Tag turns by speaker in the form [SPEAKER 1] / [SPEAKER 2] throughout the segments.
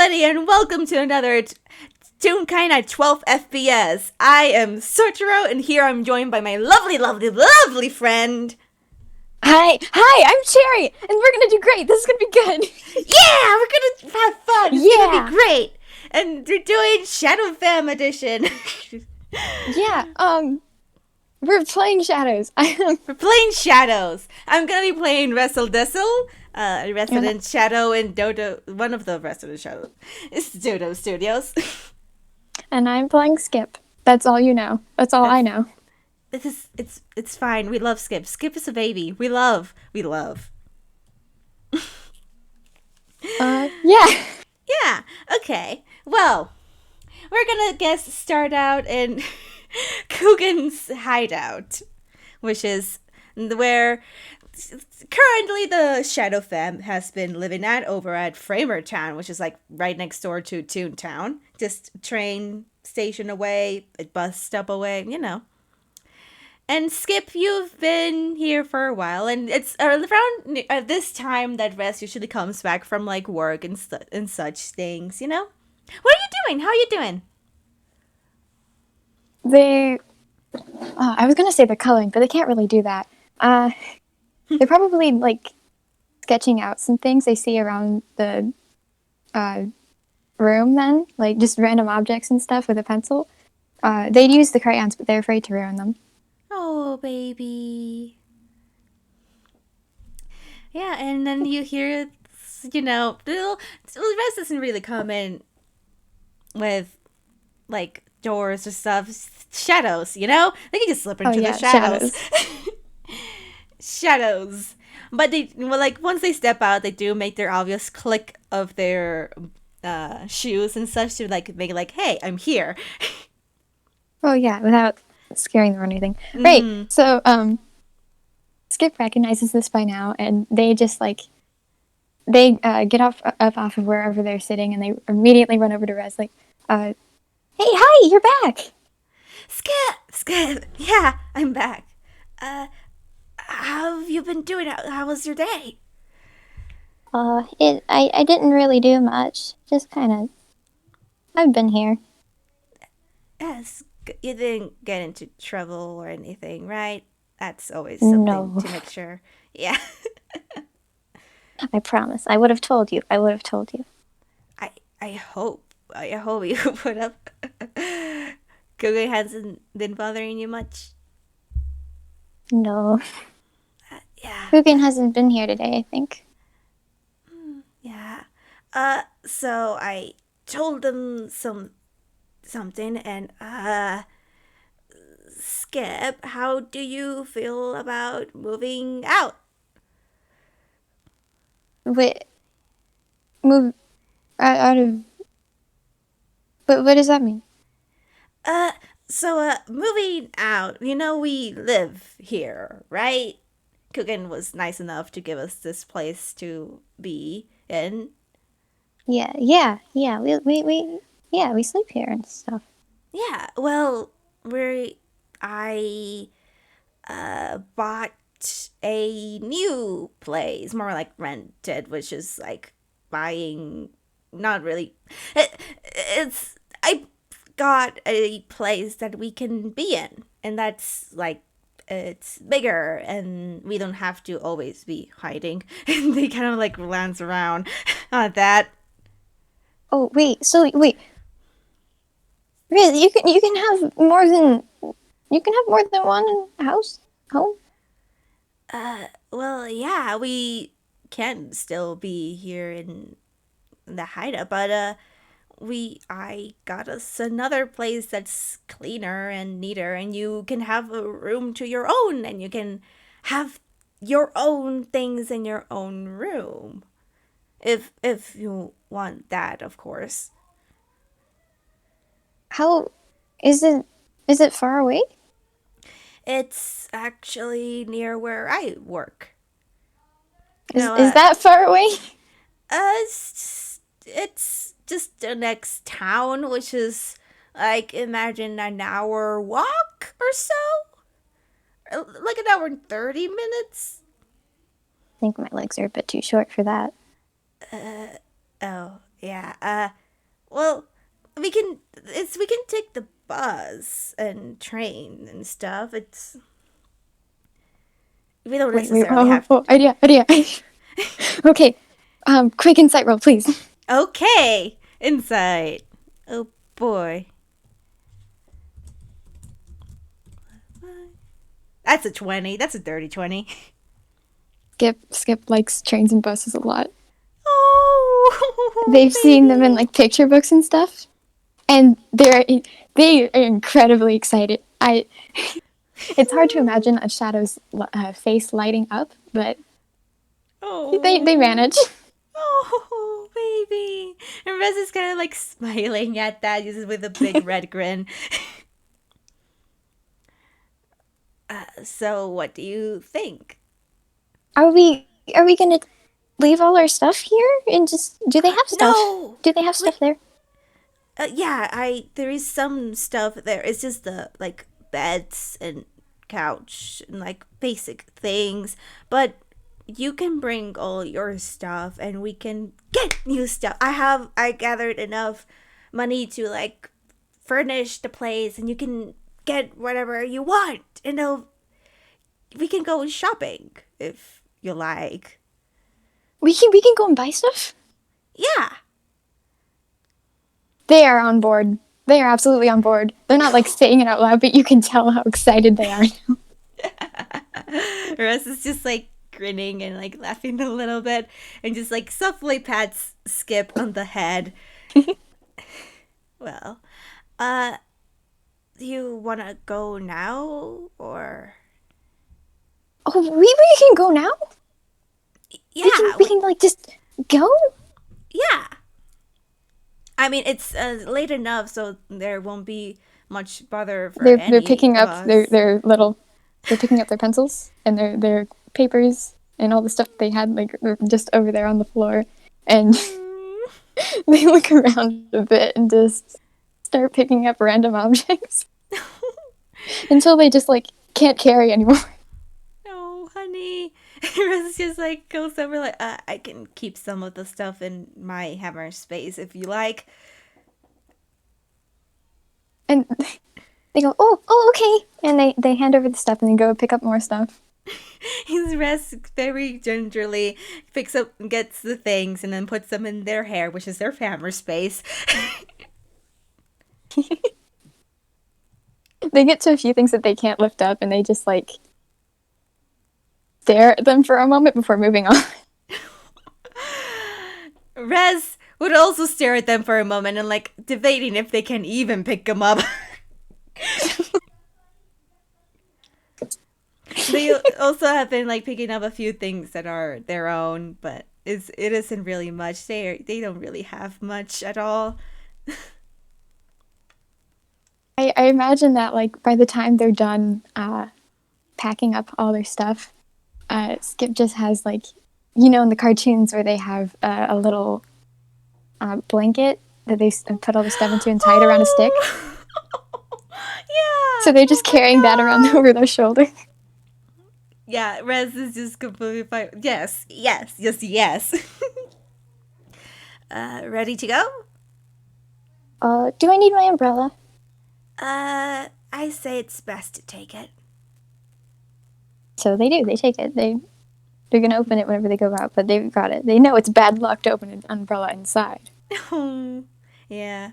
[SPEAKER 1] everybody, and welcome to another Toonkind at 12 FPS. I am Sotoro, and here I'm joined by my lovely friend.
[SPEAKER 2] Hi, I'm Cherry, and we're gonna do great. This is gonna be good.
[SPEAKER 1] Yeah, we're gonna have fun. It's gonna
[SPEAKER 2] Yeah,
[SPEAKER 1] be great. And we're doing Shadow Fam edition.
[SPEAKER 2] yeah. We're playing Shadows.
[SPEAKER 1] We're playing Shadows. I'm gonna be playing Resident Shadow and Dodo. One of the Resident Shadows. It's Dodo Studios.
[SPEAKER 2] And I'm playing Skip. That's all you know. That's all I know.
[SPEAKER 1] It's fine. We love Skip. Skip is a baby. We love.
[SPEAKER 2] Yeah.
[SPEAKER 1] Yeah. Okay. Well, we're gonna start out in Coogan's hideout, which is where currently the Shadow Fam has been living at over at Framer Town, which is like right next door to Toon Town. Just train station away, a bus stop away, And Skip, you've been here for a while, and it's around this time that Rez usually comes back from like work and such things, What are you doing? How are you doing?
[SPEAKER 2] I was gonna say they're coloring, but they can't really do that. They're probably like sketching out some things they see around the room. Then, like just random objects and stuff with a pencil. They'd use the crayons, but they're afraid to ruin them.
[SPEAKER 1] Oh, baby. Yeah, and then you hear, Rez doesn't really come in with like doors or stuff. Shadows, They can just slip into the shadows. Shadows. But once they step out, they do make their obvious click of their shoes and such to make like, hey, I'm here.
[SPEAKER 2] Oh yeah, without scaring them or anything. Mm-hmm. Right. So Skip recognizes this by now, and they just they get off of wherever they're sitting, and they immediately run over to Rez like, hey, hi, you're back.
[SPEAKER 1] Skip. Yeah, I'm back. How have you been doing? How was your day?
[SPEAKER 3] I didn't really do much. Just kind of. I've been here.
[SPEAKER 1] Yes, you didn't get into trouble or anything, right? That's always something to make sure. Yeah.
[SPEAKER 3] I promise. I would have told you.
[SPEAKER 1] I hope you put up. Google hasn't been bothering you much.
[SPEAKER 3] No.
[SPEAKER 1] Yeah.
[SPEAKER 3] Coogan hasn't been here today, I think.
[SPEAKER 1] Yeah. So I told them something, and Skip, how do you feel about moving out?
[SPEAKER 2] Wait, move out of. But what does that mean?
[SPEAKER 1] So moving out, we live here, right? Coogan was nice enough to give us this place to be in.
[SPEAKER 3] Yeah. We sleep here and stuff.
[SPEAKER 1] Yeah, well, I bought a new place, more like rented, which is like buying, not really. I got a place that we can be in, and that's like, it's bigger, and we don't have to always be hiding. And they kind of like glance around at that.
[SPEAKER 3] Oh wait, really, you can have more than one house home.
[SPEAKER 1] Well, yeah, we can still be here in the hideout, but I got us another place that's cleaner and neater, and you can have a room to your own, and you can have your own things in your own room. If you want that, of course.
[SPEAKER 3] How is it? Is it far away?
[SPEAKER 1] It's actually near where I work.
[SPEAKER 3] Is that far away?
[SPEAKER 1] It's just the next town, which is like, imagine an hour walk or so. Like an hour and 30 minutes.
[SPEAKER 3] I think my legs are a bit too short for that.
[SPEAKER 1] Oh, Yeah. Well, we can take the bus and train and stuff. It's we don't
[SPEAKER 2] Wait,
[SPEAKER 1] necessarily have.
[SPEAKER 2] idea. Okay, quick insight roll, please.
[SPEAKER 1] Okay, insight. Oh boy. That's a 20. That's a dirty 20.
[SPEAKER 2] Skip likes trains and buses a lot.
[SPEAKER 1] Oh,
[SPEAKER 2] They've seen them in
[SPEAKER 1] baby.
[SPEAKER 2] like picture books and stuff, and they are incredibly excited. It's hard to imagine a shadow's face lighting up, but
[SPEAKER 1] Oh.
[SPEAKER 2] they manage.
[SPEAKER 1] Oh, baby. And Rez is kind of like smiling at that just with a big red grin. So, what do you think?
[SPEAKER 3] Are we gonna leave all our stuff here and just do they have stuff?
[SPEAKER 1] No!
[SPEAKER 3] Do they have stuff there?
[SPEAKER 1] Yeah, there is some stuff there. It's just the like beds and couch and like basic things. But you can bring all your stuff and we can get new stuff. I gathered enough money to like furnish the place and you can get whatever you want. You know, we can go shopping if you like.
[SPEAKER 3] We can go and buy stuff?
[SPEAKER 1] Yeah.
[SPEAKER 2] They are on board. They are absolutely on board. They're not like saying it out loud, but you can tell how excited they are.
[SPEAKER 1] Russ is just like grinning and like laughing a little bit and just like softly pats Skip on the head. Well, do you want to go now or?
[SPEAKER 3] Oh, we can go now?
[SPEAKER 1] Yeah,
[SPEAKER 3] We can like just go?
[SPEAKER 1] yeah. I mean, it's late enough, so there won't be much bother for any
[SPEAKER 2] They're picking
[SPEAKER 1] of
[SPEAKER 2] up
[SPEAKER 1] us.
[SPEAKER 2] they're picking up their pencils and their papers and all the stuff they had like just over there on the floor, and they look around a bit and just start picking up random objects until they just like can't carry anymore.
[SPEAKER 1] No, honey. Russ just like goes over like, I can keep some of the stuff in my hammer space if you like.
[SPEAKER 2] And
[SPEAKER 3] They go, oh, okay. And they hand over the stuff and they go pick up more stuff.
[SPEAKER 1] His Russ very gingerly picks up and gets the things and then puts them in their hair, which is their hammer space.
[SPEAKER 2] they get to a few things that they can't lift up, and they just like stare at them for a moment before moving on.
[SPEAKER 1] Rez would also stare at them for a moment and like debating if they can even pick them up. They also have been like picking up a few things that are their own, but it isn't really much. They don't really have much at all.
[SPEAKER 2] I imagine that like by the time they're done packing up all their stuff, Skip just has like, you know, in the cartoons where they have a little blanket that they put all the stuff into and tie it around a stick.
[SPEAKER 1] Yeah.
[SPEAKER 2] So they're just carrying that around over their shoulder.
[SPEAKER 1] Yeah, Rez is just completely fine. Yes. Ready to go?
[SPEAKER 3] Do I need my umbrella?
[SPEAKER 1] I say it's best to take it.
[SPEAKER 3] So they do. They take it.
[SPEAKER 2] They're gonna open it whenever they go out, but they've got it. They know it's bad luck to open an umbrella inside.
[SPEAKER 1] Yeah.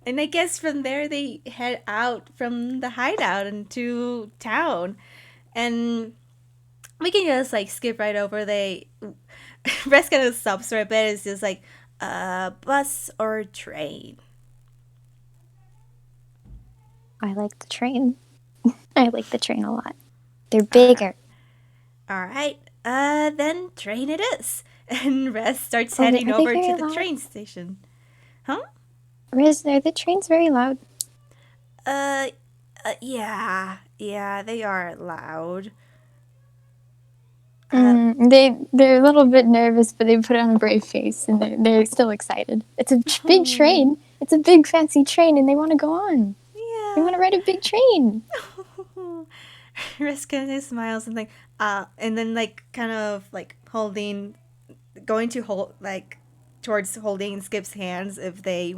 [SPEAKER 1] And I guess from there they head out from the hideout into town. And we can just like skip right over. Rest kind of stops for a bit. It's just like, bus or train?
[SPEAKER 3] I like the train. I like the train a lot. They're bigger.
[SPEAKER 1] Alright, then train it is. And Rest starts
[SPEAKER 3] Oh, wait,
[SPEAKER 1] heading
[SPEAKER 3] are they
[SPEAKER 1] over
[SPEAKER 3] very
[SPEAKER 1] to the
[SPEAKER 3] loud?
[SPEAKER 1] train station. Huh?
[SPEAKER 3] Riz, are the trains very loud?
[SPEAKER 1] Yeah, they are loud.
[SPEAKER 2] They're a little bit nervous, but they put on a brave face, and they're still excited. It's a big train. It's a big fancy train, and they want to go on. They want to ride a big train.
[SPEAKER 1] Rest kind of smiles and like, and then like kind of like going to hold like towards holding Skip's hands if they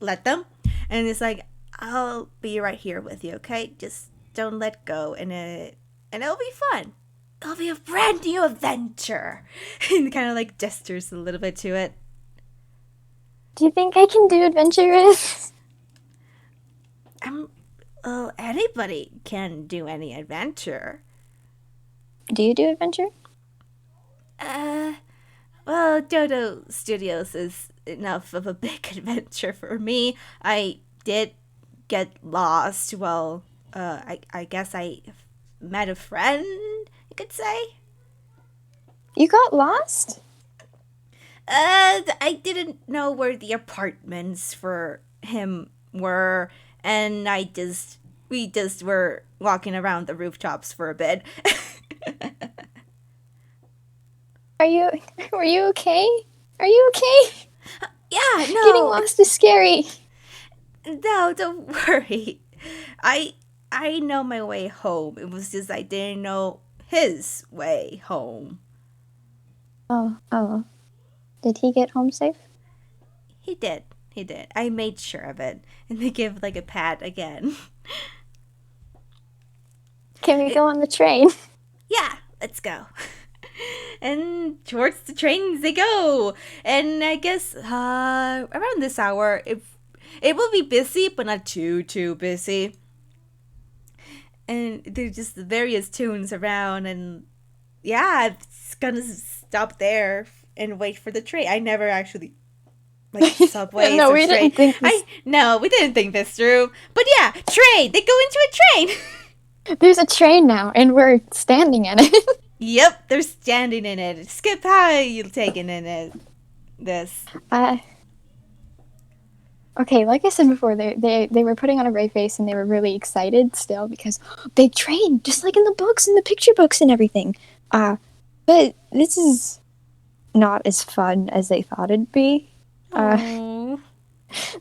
[SPEAKER 1] let them. And it's like, I'll be right here with you, okay? Just don't let go, and it'll be fun. It'll be a brand new adventure. And kind of like gestures a little bit to it.
[SPEAKER 3] Do you think I can do adventurous?
[SPEAKER 1] Well, anybody can do any adventure.
[SPEAKER 3] Do you do adventure?
[SPEAKER 1] Well, Dodo Studios is enough of a big adventure for me. I did get lost. Well, I guess I met a friend, you could say.
[SPEAKER 3] You got lost?
[SPEAKER 1] I didn't know where the apartments for him were, and we just were walking around the rooftops for a bit.
[SPEAKER 3] Were you okay? Are you okay?
[SPEAKER 1] Yeah, no.
[SPEAKER 3] Getting lost is scary.
[SPEAKER 1] No, don't worry. I know my way home. It was just I didn't know his way home.
[SPEAKER 3] Oh. Did he get home safe?
[SPEAKER 1] He did. I made sure of it. And they give like a pat again.
[SPEAKER 3] Can we go on the train?
[SPEAKER 1] Yeah, let's go. And towards the trains they go. And I guess around this hour it will be busy, but not too busy. And there's just various tunes around, and yeah, it's gonna stop there and wait for the train. I never actually like subways.
[SPEAKER 3] No,
[SPEAKER 1] or
[SPEAKER 3] we
[SPEAKER 1] train.
[SPEAKER 3] didn't think this.
[SPEAKER 1] No, we didn't think this through. But yeah, train. They go into a train.
[SPEAKER 3] There's a train now, and we're standing in it.
[SPEAKER 1] Yep, they're standing in it. Skip, how are you taking in it? This.
[SPEAKER 3] Okay, like I said before, they were putting on a brave face, and they were really excited still because big train, just like in the books, in the picture books and everything. But this is not as fun as they thought it'd be.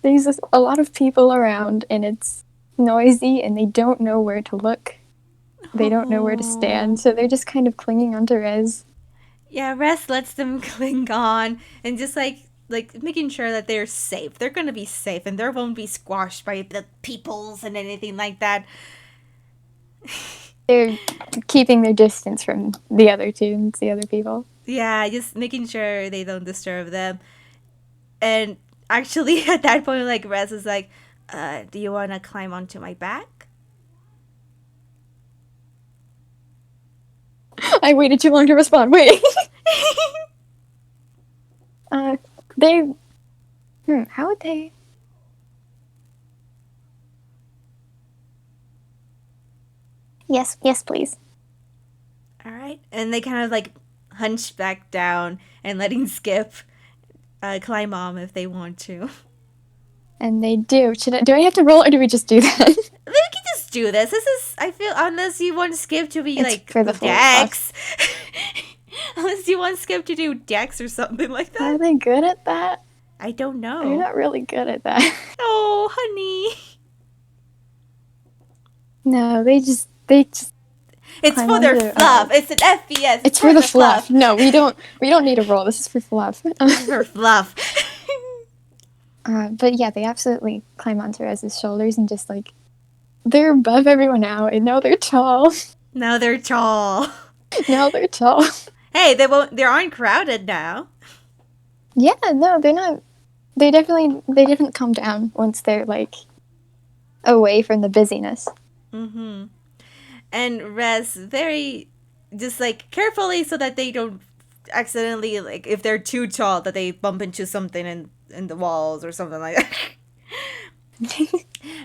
[SPEAKER 3] There's a lot of people around, and it's noisy, and they don't know where to look. They don't know where to stand, so they're just kind of clinging onto Rez.
[SPEAKER 1] Yeah, Rez lets them cling on, and just like making sure that they're safe. They're gonna be safe, and they won't be squashed by the peoples and anything like that.
[SPEAKER 3] They're keeping their distance from the other tunes, the other people.
[SPEAKER 1] Yeah, just making sure they don't disturb them. And actually, at that point, like, Rez is like, do you want to climb onto my back?
[SPEAKER 3] I waited too long to respond. Wait. How would they? Yes, please.
[SPEAKER 1] All right. And they kind of like hunch back down and letting Skip climb on if they want to.
[SPEAKER 3] And they do. Do I have to roll, or do we just do that?
[SPEAKER 1] We can just do this. This is, I feel, unless you want Skip to be
[SPEAKER 3] It's
[SPEAKER 1] like
[SPEAKER 3] for the full
[SPEAKER 1] Dex. Unless you want Skip to do Dex or something like that.
[SPEAKER 3] Are they good at that?
[SPEAKER 1] I don't know.
[SPEAKER 3] They're not really good at that.
[SPEAKER 1] Oh, honey.
[SPEAKER 3] No, they just.
[SPEAKER 1] It's
[SPEAKER 3] climb
[SPEAKER 1] for their
[SPEAKER 3] onto,
[SPEAKER 1] fluff. It's an FPS.
[SPEAKER 3] It's for the fluff. No, we don't need a roll. This is for fluff.
[SPEAKER 1] For fluff.
[SPEAKER 3] But yeah, they absolutely climb onto Rez's shoulders and just like they're above everyone now, and now they're tall.
[SPEAKER 1] Now they're tall.
[SPEAKER 3] Now they're tall.
[SPEAKER 1] Hey, they aren't crowded now.
[SPEAKER 3] Yeah, no, they're not. They definitely calm down once they're like away from the busyness.
[SPEAKER 1] Mm-hmm. And Rez very just like carefully so that they don't accidentally, like, if they're too tall, that they bump into something in the walls or something like that.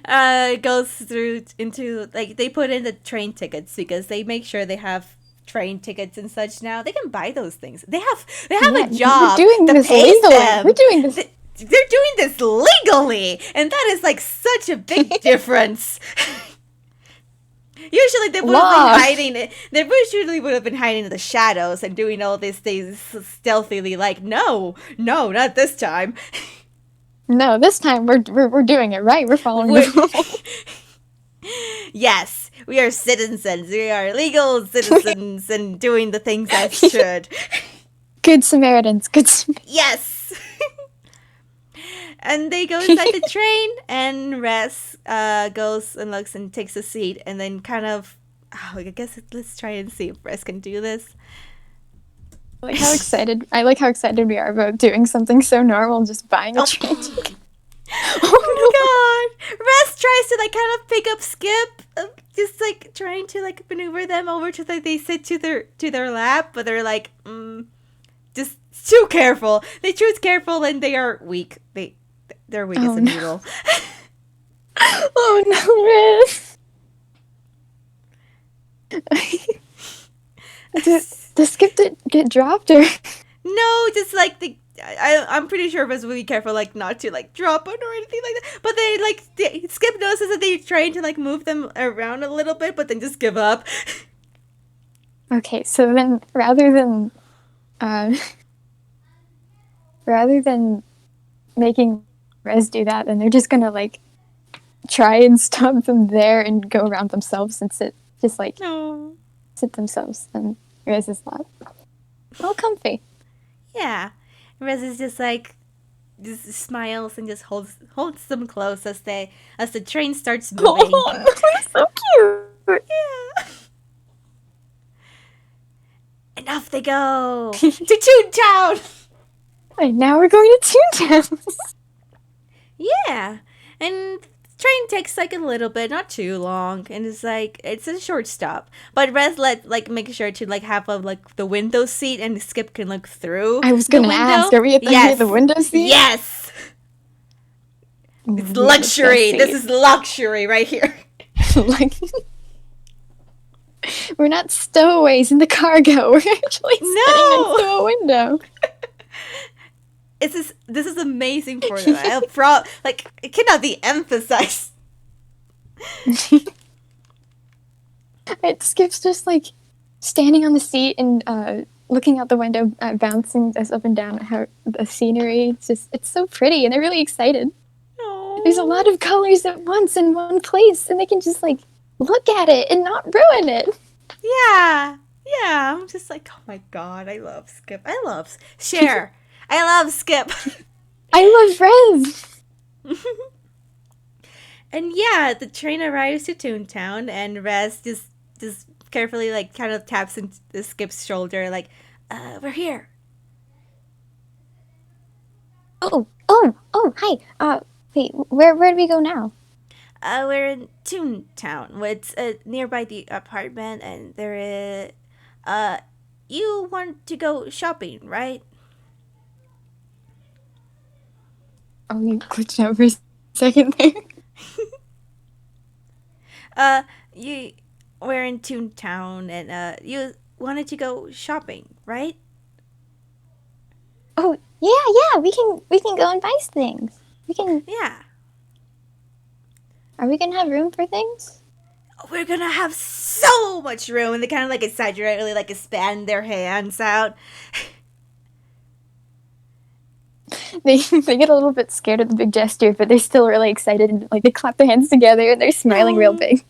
[SPEAKER 1] It goes through into, like, they put in the train tickets because they make sure they have train tickets and such now. They can buy those things. They have a job that pays them.
[SPEAKER 3] We're doing this.
[SPEAKER 1] They're doing this legally, and that is like such a big difference. Usually they would have been hiding it. They usually would have been hiding in the shadows and doing all these things stealthily. Like, no, not this time.
[SPEAKER 3] No, this time we're doing it right. We're following the rules.
[SPEAKER 1] Yes, we are citizens. We are legal citizens and doing the things that should.
[SPEAKER 3] Good Samaritans.
[SPEAKER 1] Yes. And they go inside the train, and Rez goes and looks and takes a seat, and then kind of, I guess let's try and see if Rez can do this.
[SPEAKER 3] I like how excited we are about doing something so normal, just buying a train ticket.
[SPEAKER 1] Oh my god! Rez tries to like kind of pick up Skip, just like trying to like maneuver them over to they sit to their lap, but they're like, just too careful. They choose careful, and they are weak. They're weak as a noodle.
[SPEAKER 3] Oh no, Riz! Does Skip get dropped or?
[SPEAKER 1] No, just like I'm pretty sure Rez will be careful, like not to like drop it or anything like that. But Skip notices that they're trying to like move them around a little bit, but then just give up.
[SPEAKER 3] Okay, so then rather than making Rez do that, then they're just gonna like try and stop them there and go around themselves and sit themselves and Rez is not all comfy.
[SPEAKER 1] Yeah, Rez is just like just smiles and just holds them close as the train starts moving.
[SPEAKER 3] Oh, no, so cute.
[SPEAKER 1] Yeah. And off they go to Toon Town.
[SPEAKER 3] And now we're going to Toon Town.
[SPEAKER 1] Yeah, and the train takes like a little bit, not too long, and it's a short stop. But Rez make sure to like have the window seat, and Skip can look through.
[SPEAKER 3] I was gonna ask, are we at the window seat?
[SPEAKER 1] Yes. It's luxury. This is luxury right here.
[SPEAKER 3] Like, we're not stowaways in the cargo. We're actually sitting next to a window.
[SPEAKER 1] This is amazing for them. It cannot be emphasized.
[SPEAKER 3] Skip's just like standing on the seat and looking out the window, bouncing us up and down at the scenery. It's so pretty, and they're really excited.
[SPEAKER 1] Aww.
[SPEAKER 3] There's a lot of colors at once in one place, and they can just like look at it and not ruin it.
[SPEAKER 1] Yeah. I'm just like, oh my god, I love Skip. I love Cher. I love Skip.
[SPEAKER 3] I love Rez.
[SPEAKER 1] And yeah, the train arrives to Toon Town, and Rez just carefully like kind of taps into Skip's shoulder, like, we're here.
[SPEAKER 3] Oh, hi. Wait, where do we go now?
[SPEAKER 1] We're in Toon Town. It's nearby the apartment, and there is. You want to go shopping, right?
[SPEAKER 3] Oh, you glitched out for a second there.
[SPEAKER 1] We're in Toon Town, and you wanted to go shopping, right?
[SPEAKER 3] Oh, yeah, we can go and buy things.
[SPEAKER 1] Yeah.
[SPEAKER 3] Are we gonna have room for things?
[SPEAKER 1] We're gonna have so much room, and they kind of like exaggerate, really like expand their hands out.
[SPEAKER 3] They get a little bit scared of the big gesture, but they're still really excited, and like they clap their hands together and they're smiling real big.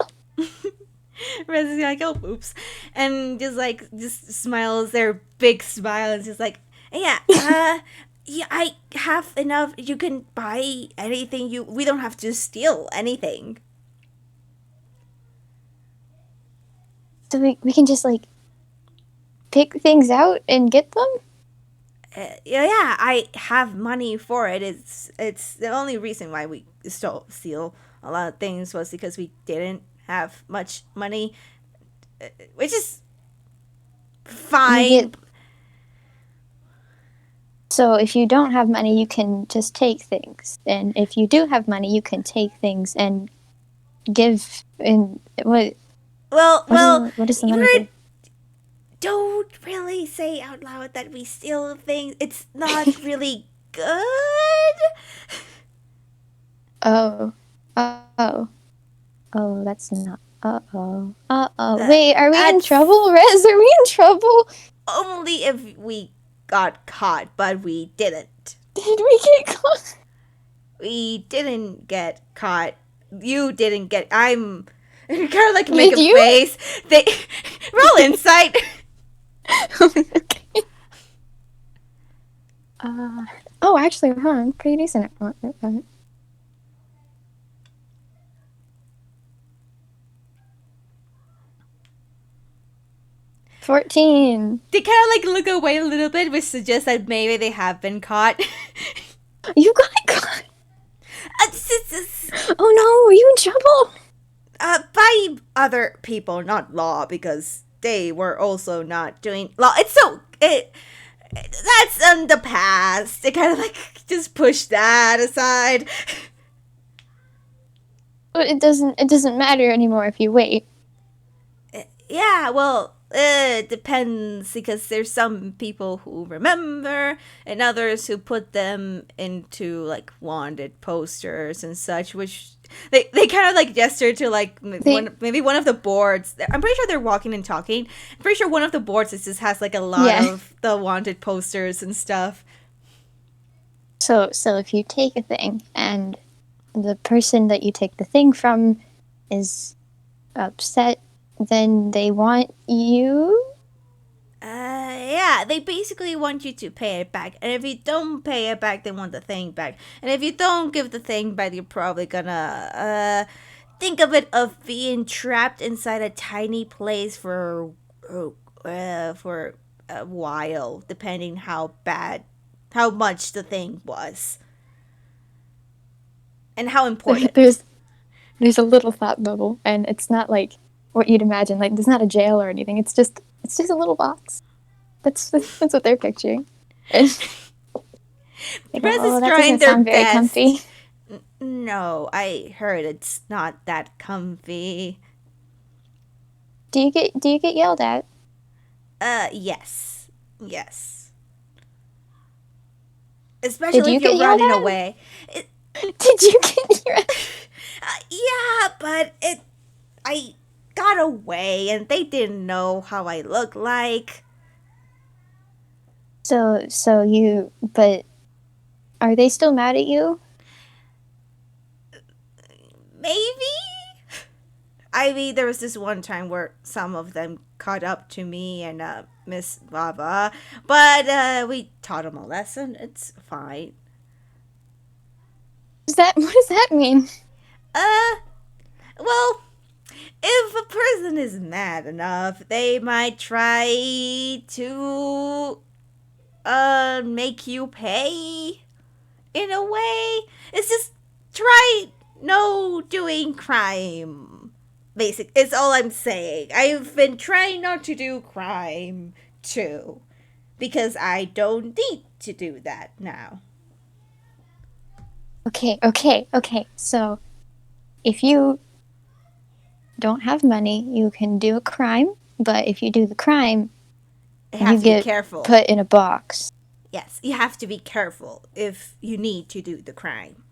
[SPEAKER 1] Rez is like, oh, oops, and just smiles their big smile, and just like, yeah, yeah, I have enough. You can buy anything. We don't have to steal anything.
[SPEAKER 3] So we can just like pick things out and get them.
[SPEAKER 1] Yeah, I have money for it. It's the only reason why we steal a lot of things was because we didn't have much money, which is fine.
[SPEAKER 3] So if you don't have money, you can just take things, and if you do have money, you can take things and give. And what?
[SPEAKER 1] Well,
[SPEAKER 3] what is the money for?
[SPEAKER 1] Don't really say out loud that we steal things. It's not really good.
[SPEAKER 3] Oh, that's not. Wait, are we in trouble, Rez? Are we in trouble?
[SPEAKER 1] Only if we got caught, but we didn't.
[SPEAKER 3] Did we get caught?
[SPEAKER 1] We didn't get caught. You didn't get. I'm kind of like make a face. They roll insight.
[SPEAKER 3] Okay. Oh, actually, I'm pretty decent at it. 14.
[SPEAKER 1] They kind of like look away a little bit, which suggests that maybe they have been caught.
[SPEAKER 3] You got caught.
[SPEAKER 1] It's-
[SPEAKER 3] Oh no, are you in trouble?
[SPEAKER 1] by other people, not law, because they were also not doing law. It's so that's in the past. They kind of like just push that aside.
[SPEAKER 3] But it doesn't matter anymore if you wait.
[SPEAKER 1] Yeah, well, it depends because there's some people who remember and others who put them into like wanted posters and such, which they kind of like gesture to like maybe one of the boards. I'm pretty sure they're walking and talking. I'm pretty sure one of the boards just has like a lot of the wanted posters and stuff.
[SPEAKER 3] So if you take a thing and the person that you take the thing from is upset, then they want you.
[SPEAKER 1] Yeah, they basically want you to pay it back. And if you don't pay it back, they want the thing back. And if you don't give the thing back, you're probably gonna think of it of being trapped inside a tiny place for a while, depending how much the thing was, and how important.
[SPEAKER 3] There's a little thought bubble, and it's not like what you'd imagine. Like there's not a jail or anything. It's just a little box. That's what they're picturing. And
[SPEAKER 1] Press is
[SPEAKER 3] that
[SPEAKER 1] trying
[SPEAKER 3] doesn't
[SPEAKER 1] their
[SPEAKER 3] sound very
[SPEAKER 1] best.
[SPEAKER 3] comfy.
[SPEAKER 1] No, I heard it's not that comfy.
[SPEAKER 3] Do you get yelled at?
[SPEAKER 1] Yes. Especially if you're
[SPEAKER 3] get yelled
[SPEAKER 1] running
[SPEAKER 3] at?
[SPEAKER 1] away.
[SPEAKER 3] Did you get yelled?
[SPEAKER 1] Yeah, but I got away and they didn't know how I looked like.
[SPEAKER 3] But are they still mad at you?
[SPEAKER 1] Maybe? I mean, there was this one time where some of them caught up to me and Miss Lava, but we taught them a lesson. It's fine.
[SPEAKER 3] What does that mean?
[SPEAKER 1] Well, if a person is mad enough, they might try to make you pay in a way. It's just try no doing crime. Basic, it's all I'm saying. I've been trying not to do crime too, because I don't need to do that now.
[SPEAKER 3] Okay. So, if you don't have money, you can do a crime. But if you do the crime,
[SPEAKER 1] You have
[SPEAKER 3] you
[SPEAKER 1] to
[SPEAKER 3] get
[SPEAKER 1] be careful.
[SPEAKER 3] put in a box.
[SPEAKER 1] Yes, you have to be careful if you need to do the crime.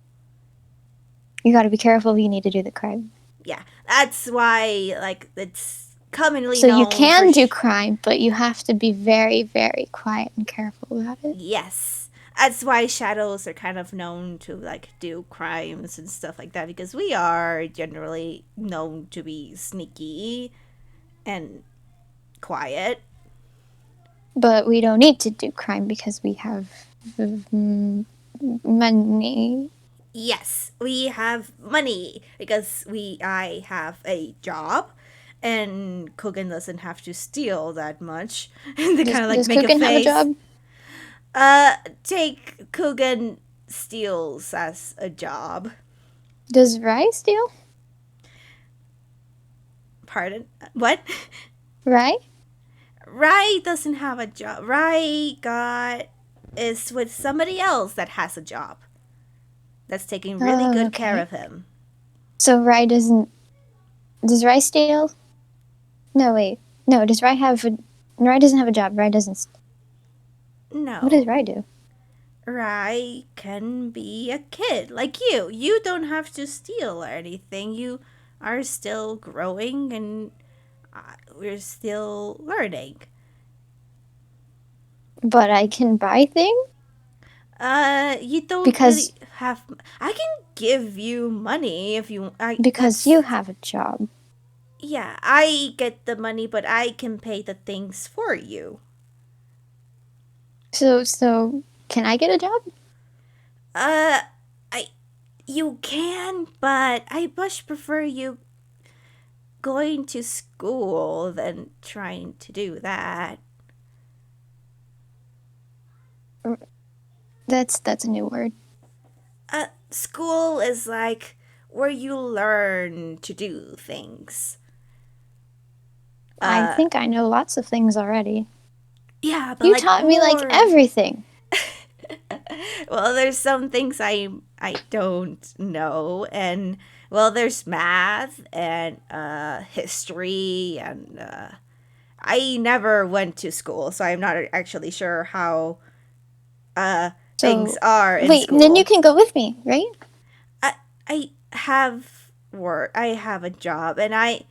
[SPEAKER 3] You got to be careful if you need to do the crime.
[SPEAKER 1] Yeah, that's why, like, it's commonly
[SPEAKER 3] So
[SPEAKER 1] known.
[SPEAKER 3] you can do crime, but you have to be very, very quiet and careful about it.
[SPEAKER 1] Yes, that's why shadows are kind of known to like do crimes and stuff like that, because we are generally known to be sneaky and quiet.
[SPEAKER 3] But we don't need to do crime because we have money.
[SPEAKER 1] Yes, we have money because I have a job, and Kogan doesn't have to steal that much. And they kind of like
[SPEAKER 3] Does
[SPEAKER 1] make
[SPEAKER 3] Kugan
[SPEAKER 1] a face.
[SPEAKER 3] have a job?
[SPEAKER 1] Take Kogan steals as a job.
[SPEAKER 3] Does Rai steal?
[SPEAKER 1] Pardon? What?
[SPEAKER 3] Rai?
[SPEAKER 1] Rai doesn't have a job. Rai is with somebody else that has a job. That's taking really good care of him.
[SPEAKER 3] So Rai doesn't. Does Rai steal? No, wait. No, does Rai have a. Rai doesn't have a job. Rai doesn't.
[SPEAKER 1] No.
[SPEAKER 3] What does Rai do?
[SPEAKER 1] Rai can be a kid like you. You don't have to steal or anything. You are still growing and we're still learning.
[SPEAKER 3] But I can buy things?
[SPEAKER 1] You don't
[SPEAKER 3] Because-
[SPEAKER 1] really have. I can give you money if you.
[SPEAKER 3] Because you have a job.
[SPEAKER 1] Yeah, I get the money, but I can pay the things for you.
[SPEAKER 3] So can I get a job?
[SPEAKER 1] Uh, you can, but I much prefer you going to school than trying to do that.
[SPEAKER 3] That's a new word.
[SPEAKER 1] School is like where you learn to do things.
[SPEAKER 3] I think I know lots of things already.
[SPEAKER 1] Yeah, but
[SPEAKER 3] You
[SPEAKER 1] like
[SPEAKER 3] taught me like
[SPEAKER 1] more.
[SPEAKER 3] everything.
[SPEAKER 1] Well, there's some things I don't know, and well, there's math and history, and I never went to school, so I'm not actually sure how things
[SPEAKER 3] So
[SPEAKER 1] are in
[SPEAKER 3] wait, then you
[SPEAKER 1] school.
[SPEAKER 3] can go with me, right?
[SPEAKER 1] I have work. I have a job, and I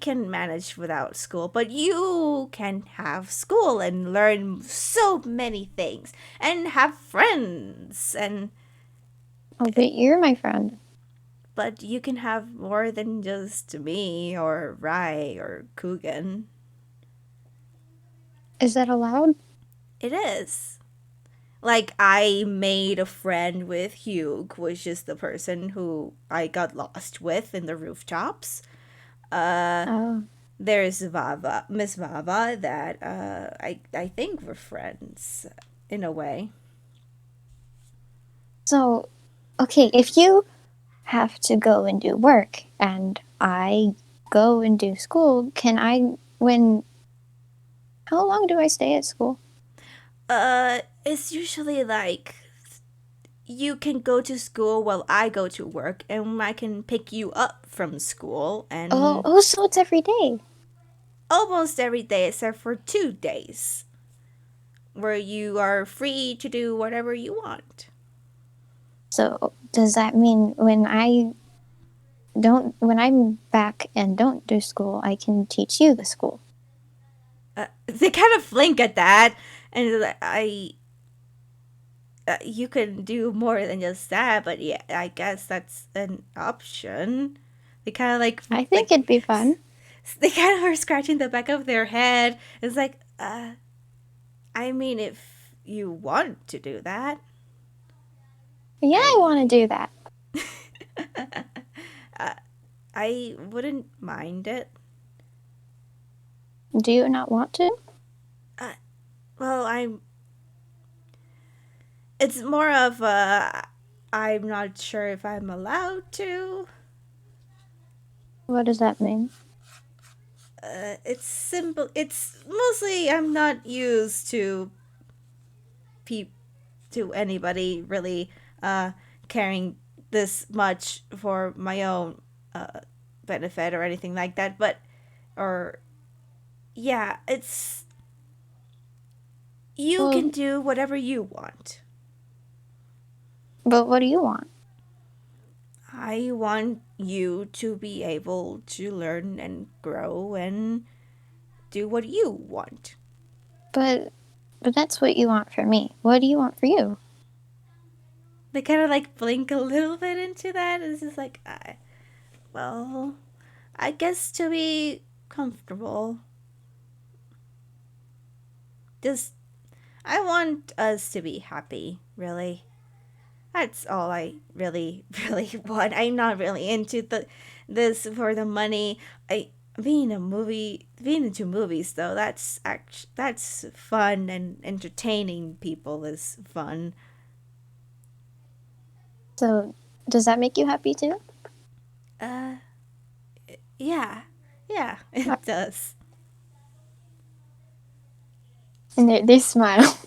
[SPEAKER 1] can manage without school. But you can have school and learn so many things, and have friends, and
[SPEAKER 3] Oh, but you're my friend.
[SPEAKER 1] but you can have more than just me or Rai or Coogan.
[SPEAKER 3] Is that allowed?
[SPEAKER 1] It is. Like I made a friend with Hugh, which is the person who I got lost with in the rooftops. Uh,
[SPEAKER 3] Oh.
[SPEAKER 1] there's Miss Vava, that I think we're friends in a way.
[SPEAKER 3] So, okay, if you have to go and do work and I go and do school, can I when how long do I stay at school?
[SPEAKER 1] It's usually like you can go to school while I go to work, and I can pick you up from school,
[SPEAKER 3] Oh,
[SPEAKER 1] and
[SPEAKER 3] oh, so it's every day.
[SPEAKER 1] almost every day except for 2 days where you are free to do whatever you want.
[SPEAKER 3] So, does that mean when I'm back and don't do school, I can teach you the school?
[SPEAKER 1] They kind of blink at that, and you can do more than just that, but yeah, I guess that's an option. They kind of
[SPEAKER 3] I think it'd be fun.
[SPEAKER 1] they kind of are scratching the back of their head. It's like, I mean, if you want to do that.
[SPEAKER 3] Yeah, I want to do that.
[SPEAKER 1] I wouldn't mind it.
[SPEAKER 3] Do you not want to?
[SPEAKER 1] Well, it's more of a, I'm not sure if I'm allowed to.
[SPEAKER 3] What does that mean?
[SPEAKER 1] It's simple. It's mostly I'm not used to to anybody really caring this much for my own benefit or anything like that. But or yeah, it's you
[SPEAKER 3] Well,
[SPEAKER 1] can do whatever you want.
[SPEAKER 3] but what do you want?
[SPEAKER 1] I want you to be able to learn and grow and do what you want.
[SPEAKER 3] But that's what you want for me. What do you want for you?
[SPEAKER 1] They kind of like blink a little bit into that. It's just like, well, I guess to be comfortable. Just, I want us to be happy, really. That's all I really, really want. I'm not really into this for the money. Being into movies though, that's fun, and entertaining people is fun.
[SPEAKER 3] So, does that make you happy too?
[SPEAKER 1] Uh, yeah, yeah, it does.
[SPEAKER 3] And they smile.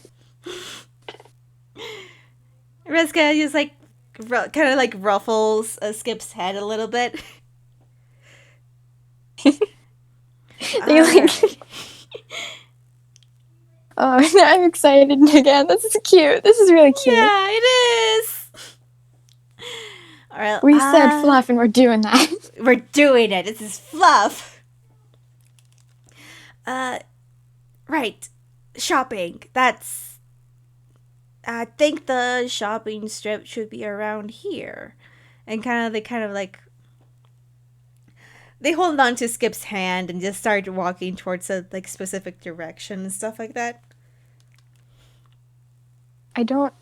[SPEAKER 1] Rezka just like kind of like ruffles Skip's head a little bit.
[SPEAKER 3] They like. Oh, I'm excited again. This is cute. This is really cute.
[SPEAKER 1] Yeah, it is. All right,
[SPEAKER 3] We said fluff, and we're doing that.
[SPEAKER 1] we're doing it. This is fluff. Right. Shopping. That's. I think the shopping strip should be around here, and they kind of like they hold on to Skip's hand and just start walking towards a like specific direction and stuff like that.
[SPEAKER 3] I don't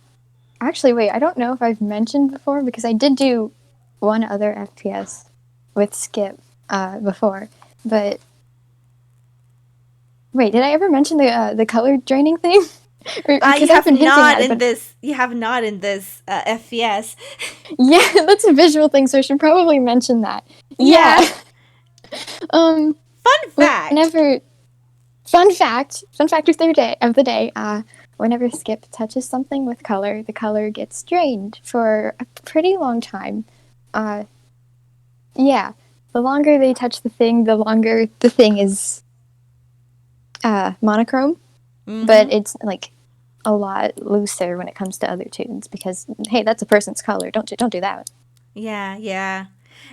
[SPEAKER 3] actually wait. I don't know if I've mentioned before because I did do one other FPS with Skip before, but wait, did I ever mention the color draining thing? Because I've been hinting at it, but
[SPEAKER 1] You have not in this FPS.
[SPEAKER 3] yeah, that's a visual thing, so I should probably mention that.
[SPEAKER 1] Yeah.
[SPEAKER 3] Yeah.
[SPEAKER 1] Fun fact.
[SPEAKER 3] Fun fact of the day. Whenever Skip touches something with color, the color gets drained for a pretty long time. Yeah, the longer they touch the thing, the longer the thing is monochrome. But it's like a lot looser when it comes to other tunes because hey, that's a person's color. Don't do that.
[SPEAKER 1] Yeah.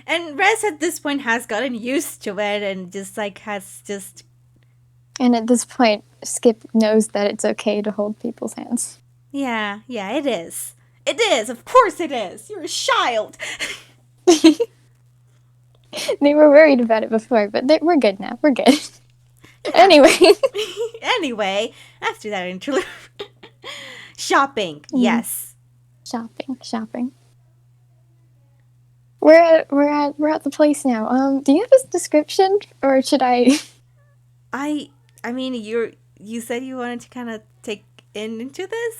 [SPEAKER 1] And Rez at this point has gotten used to it and just like has just.
[SPEAKER 3] And at this point, Skip knows that it's okay to hold people's hands.
[SPEAKER 1] Yeah, it is. It is. Of course it is. You're a child.
[SPEAKER 3] They were worried about it before, but we're good now. We're good.
[SPEAKER 1] Yeah.
[SPEAKER 3] Anyway,
[SPEAKER 1] after that interlude. Shopping. Yes.
[SPEAKER 3] Shopping. We're at the place now. Do you have a description, or should I?
[SPEAKER 1] I mean, you said you wanted to kind of take into this.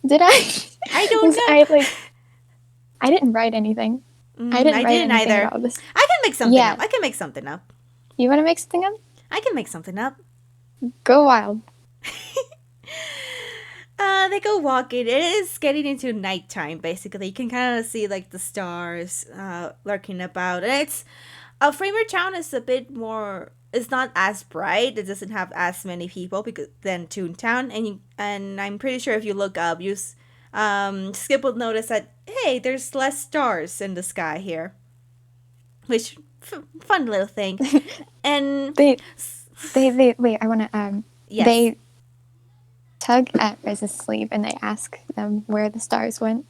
[SPEAKER 3] Did I?
[SPEAKER 1] I don't know.
[SPEAKER 3] I didn't write anything. I didn't either. About this.
[SPEAKER 1] I can make something up. I can make something up.
[SPEAKER 3] You want to make something up?
[SPEAKER 1] I can make something up.
[SPEAKER 3] Go wild.
[SPEAKER 1] They go walking. It is getting into nighttime, basically. You can kind of see, like, the stars lurking about. And it's... Framer Town is a bit more... It's not as bright. It doesn't have as many people than Toon Town. And I'm pretty sure if you look up, Skip will notice that, hey, there's less stars in the sky here. Which, fun little thing. And...
[SPEAKER 3] Wait, I want to...
[SPEAKER 1] Yes.
[SPEAKER 3] They tug at Rez's sleeve and they ask them where the stars went.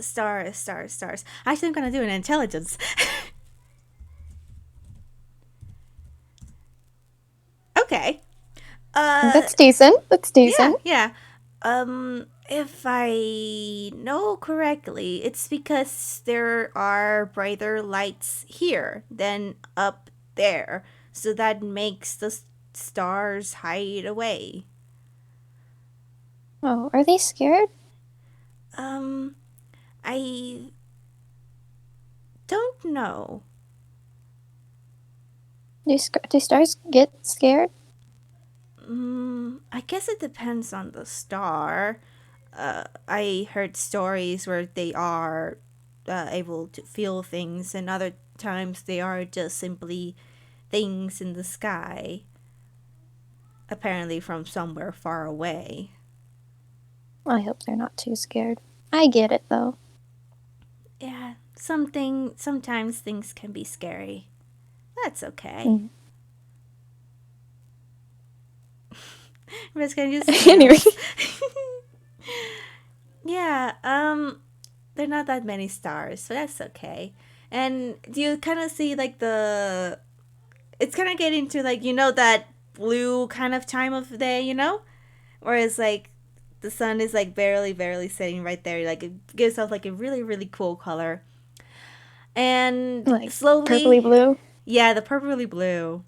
[SPEAKER 1] Stars. Actually, I'm gonna do an intelligence. Okay.
[SPEAKER 3] That's decent.
[SPEAKER 1] Yeah. If I know correctly, it's because there are brighter lights here than up there. So that makes the stars hide away.
[SPEAKER 3] Oh, are they scared?
[SPEAKER 1] I don't know.
[SPEAKER 3] Do stars get scared?
[SPEAKER 1] I guess it depends on the star. I heard stories where they are able to feel things, and other times they are just simply things in the sky, apparently from somewhere far away.
[SPEAKER 3] I hope they're not too scared. I get it, though.
[SPEAKER 1] Yeah, sometimes things can be scary. That's okay. But can you just
[SPEAKER 3] anyway.
[SPEAKER 1] Yeah, there are not that many stars, so that's okay. And do you kind of see like it's kind of getting to like, that blue kind of time of day, whereas like the sun is like barely setting right there, like it gives off like a really, really cool color. And
[SPEAKER 3] like
[SPEAKER 1] slowly,
[SPEAKER 3] purpley blue.
[SPEAKER 1] Yeah, the purpley blue.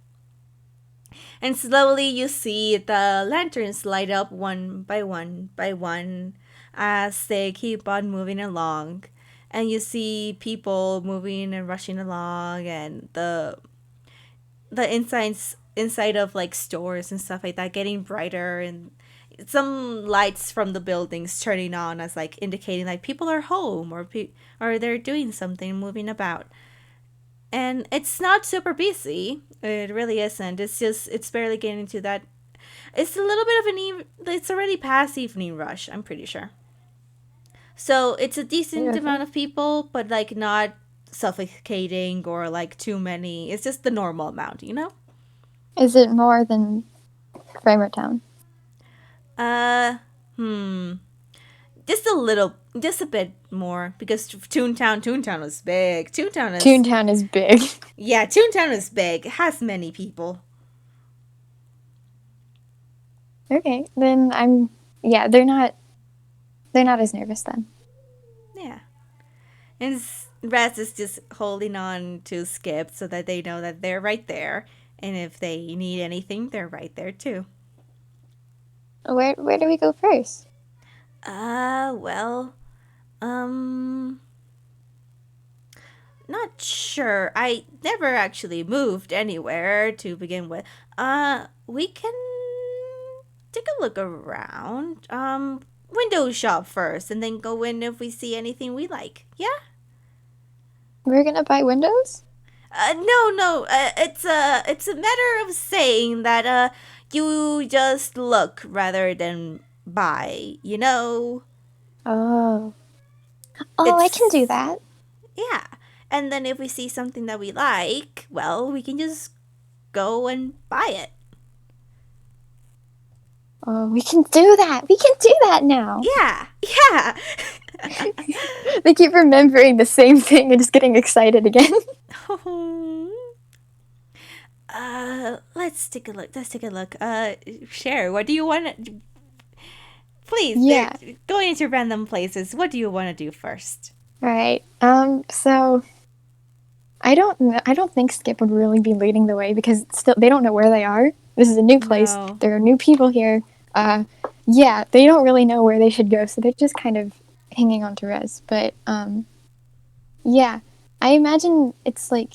[SPEAKER 1] And slowly you see the lanterns light up one by one as they keep on moving along. And you see people moving and rushing along, and the inside of like stores and stuff like that getting brighter, and some lights from the buildings turning on as like indicating like people are home or they're doing something, moving about. And it's not super busy. It really isn't. It's barely getting to that. It's a little bit of it's already past evening rush, I'm pretty sure. So it's a decent amount of people, but like not suffocating or like too many. It's just the normal amount,
[SPEAKER 3] Is it more than Framer Town?
[SPEAKER 1] Just a bit more, because Toon Town was big. Toon Town
[SPEAKER 3] is big.
[SPEAKER 1] Yeah, Toon Town is big. It has many people.
[SPEAKER 2] Okay, then I'm. Yeah, they're not. They're not as nervous then.
[SPEAKER 1] Yeah. And Raz is just holding on to Skip so that they know that they're right there. And if they need anything, they're right there too.
[SPEAKER 2] Where do we go first?
[SPEAKER 1] Well, um, not sure. I never actually moved anywhere to begin with. We can take a look around. Window shop first and then go in if we see anything we like. Yeah?
[SPEAKER 2] We're gonna buy windows?
[SPEAKER 1] No. It's a matter of saying that you just look rather than buy. You know.
[SPEAKER 2] Oh. Oh, I can
[SPEAKER 1] It's
[SPEAKER 2] do that.
[SPEAKER 1] yeah. And then if we see something that we like, well, we can just go and buy it.
[SPEAKER 2] Oh, we can do that. We can do that now.
[SPEAKER 1] Yeah. Yeah.
[SPEAKER 2] They keep remembering the same thing and just getting excited again.
[SPEAKER 1] Let's take a look. Share. What do you want to please,
[SPEAKER 2] Yeah.
[SPEAKER 1] going into random places. What do you want to do first?
[SPEAKER 2] Right. So I don't think Skip would really be leading the way because still they don't know where they are. This is a new place.
[SPEAKER 1] No.
[SPEAKER 2] There are new people here. Yeah, they don't really know where they should go, so they're just kind of hanging on to Rez. But yeah, I imagine it's like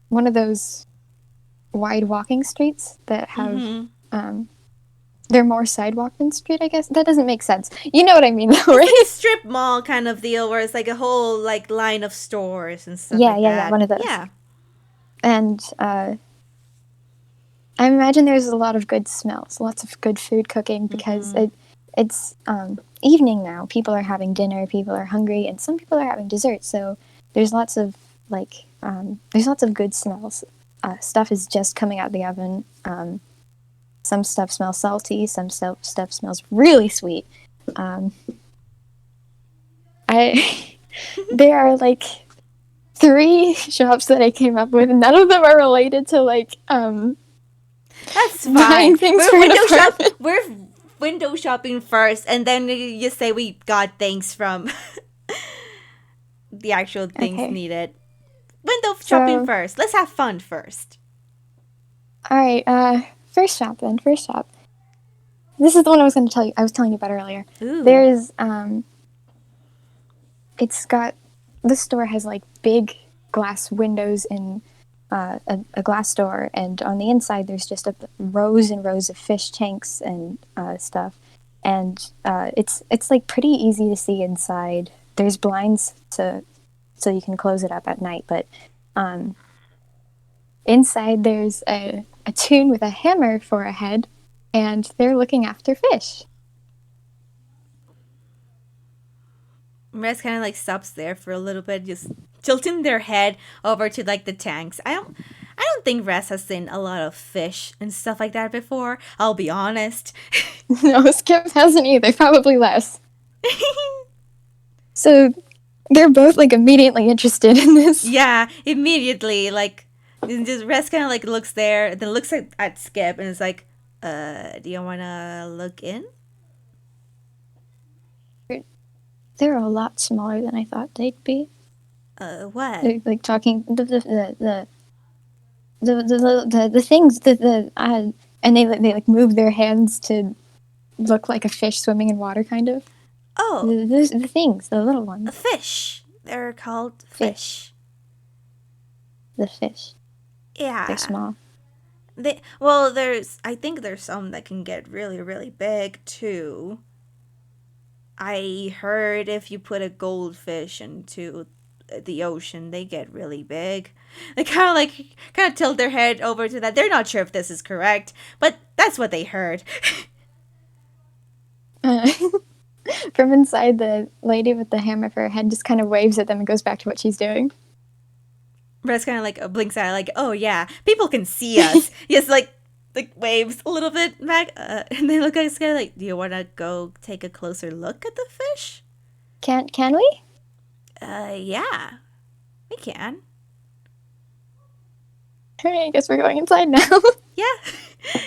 [SPEAKER 2] one of those wide walking streets that have they're more sidewalk than street, I guess. That doesn't make sense. You know what I mean, though, right?
[SPEAKER 1] It's like a strip mall kind of deal where it's like a whole like line of stores and stuff like that.
[SPEAKER 2] Yeah, one of those.
[SPEAKER 1] Yeah.
[SPEAKER 2] And I imagine there's a lot of good smells, lots of good food cooking because it's evening now. People are having dinner, people are hungry, and some people are having dessert. So there's lots of there's lots of good smells. Stuff is just coming out the oven. Some stuff smells salty. Some stuff smells really sweet. There are like 3 shops that I came up with. None of them are related to like
[SPEAKER 1] That's fine.
[SPEAKER 2] buying things for an apartment.
[SPEAKER 1] We're window shopping first, and then you say we got things from the actual things
[SPEAKER 2] Okay.
[SPEAKER 1] needed. Window shopping
[SPEAKER 2] So-
[SPEAKER 1] first. Let's have fun first.
[SPEAKER 2] All right. First shop then. First shop. This is the one I was going to tell you. I was telling you about earlier.
[SPEAKER 1] Ooh.
[SPEAKER 2] There's it's got this store has like big glass windows in a glass door, and on the inside there's just rows and rows of fish tanks and stuff, and it's like pretty easy to see inside. There's blinds so you can close it up at night, but inside there's a toon with a hammer for a head, and they're looking after fish.
[SPEAKER 1] Rez kind of like stops there for a little bit, just tilting their head over to like the tanks. I don't think Rez has seen a lot of fish and stuff like that before. I'll be honest.
[SPEAKER 2] No, Skip hasn't either. Probably less. So they're both like immediately interested in this.
[SPEAKER 1] Yeah, immediately like just Rez kind of like looks there, then looks at Skip and is like, do you wanna look in?
[SPEAKER 2] They're a lot smaller than I thought they'd be.
[SPEAKER 1] What?
[SPEAKER 2] They're like talking the things and they like move their hands to look like a fish swimming in water, kind of.
[SPEAKER 1] Oh,
[SPEAKER 2] The things, the little
[SPEAKER 1] a
[SPEAKER 2] ones,
[SPEAKER 1] fish. They're called fish.
[SPEAKER 2] the fish.
[SPEAKER 1] Yeah.
[SPEAKER 2] They're small.
[SPEAKER 1] I think there's some that can get really, really big too. I heard if you put a goldfish into the ocean, they get really big. They kind of tilt their head over to that. They're not sure if this is correct, but that's what they heard.
[SPEAKER 2] From inside, the lady with the hammer for her head just kind of waves at them and goes back to what she's doing.
[SPEAKER 1] Rez kind of like blinks at it, like, oh yeah, people can see us. Yes, like waves a little bit back, and they look at us kind of like, do you want to go take a closer look at the fish?
[SPEAKER 2] Can we?
[SPEAKER 1] Yeah, we can.
[SPEAKER 2] Alright, I guess we're going inside now.
[SPEAKER 1] Yeah,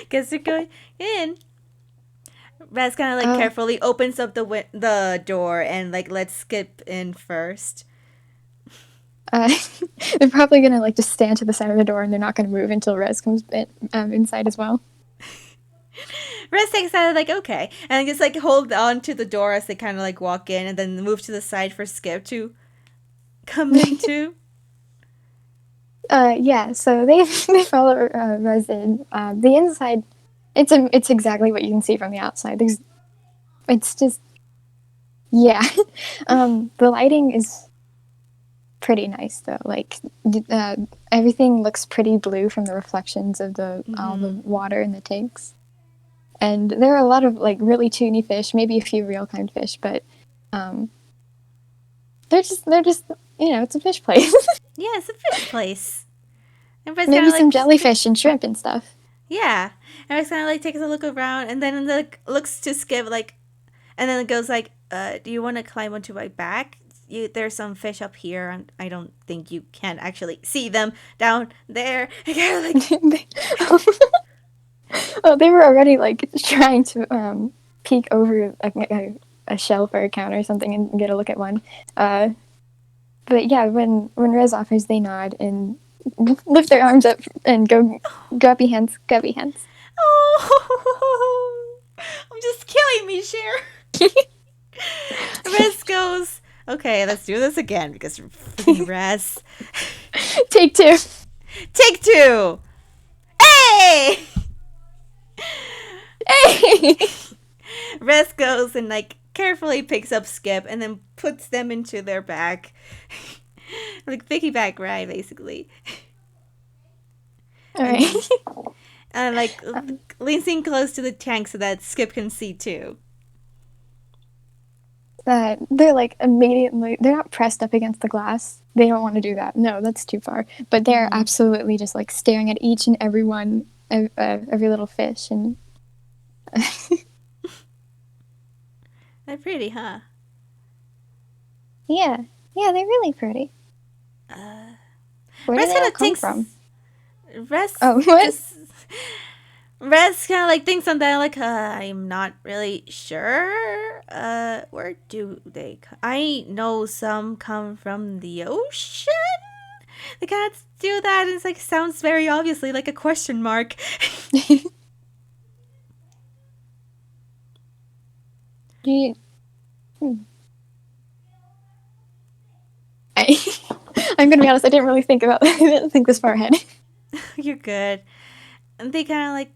[SPEAKER 1] guess we're going in. Rez kind of like carefully opens up the door and like lets Skip in first.
[SPEAKER 3] They're probably gonna like just stand to the side of the door and they're not gonna move until Rez comes inside as well.
[SPEAKER 1] Rez takes that like okay, and just like hold on to the door as they kind of like walk in, and then move to the side for Skip to come into.
[SPEAKER 3] Yeah. So they follow Rez in. The inside, it's exactly what you can see from the outside. It's just, yeah. The lighting is pretty nice though. Like everything looks pretty blue from the reflections of all the water in the tanks. And there are a lot of like really toony fish, maybe a few real kind fish, but they're just it's a fish place.
[SPEAKER 1] Yeah, it's a fish place.
[SPEAKER 3] Maybe some jellyfish and shrimp and stuff.
[SPEAKER 1] Yeah, and Rex kind of like takes a look around, and then looks to Skip like, and then it goes like, "Do you want to climb onto my back? There's some fish up here, and I don't think you can actually see them down there."
[SPEAKER 3] Oh, they were already like trying to peek over a shelf or a counter or something and get a look at one. But yeah, when Rez offers, they nod and lift their arms up and go grabby hands.
[SPEAKER 1] Oh, I'm just killing me, Cher. Rez goes, "Okay, let's do this again because we're freaking Rez."
[SPEAKER 3] Take two.
[SPEAKER 1] Take two. Hey!
[SPEAKER 3] Hey!
[SPEAKER 1] Rez goes and like carefully picks up Skip and then puts them into their bag. Like piggyback ride, basically.
[SPEAKER 3] Alright.
[SPEAKER 1] And like leans in close to the tank so that Skip can see too.
[SPEAKER 3] They're like immediately, they're not pressed up against the glass. They don't want to do that. No, that's too far. But they're absolutely just like staring at each and every one, every little fish. And
[SPEAKER 1] they're pretty, huh?
[SPEAKER 3] Yeah, they're really pretty. Where
[SPEAKER 1] Rez
[SPEAKER 3] do they all come from?
[SPEAKER 1] Rez,
[SPEAKER 3] what?
[SPEAKER 1] Rez kind of like thinks on that, like, I'm not really sure. Where do they come? I know some come from the ocean. They kind of do that, and it's like sounds very obviously like a question mark.
[SPEAKER 3] I'm gonna be honest. I didn't really think about that. I didn't think this far ahead.
[SPEAKER 1] You're good. And they kind of like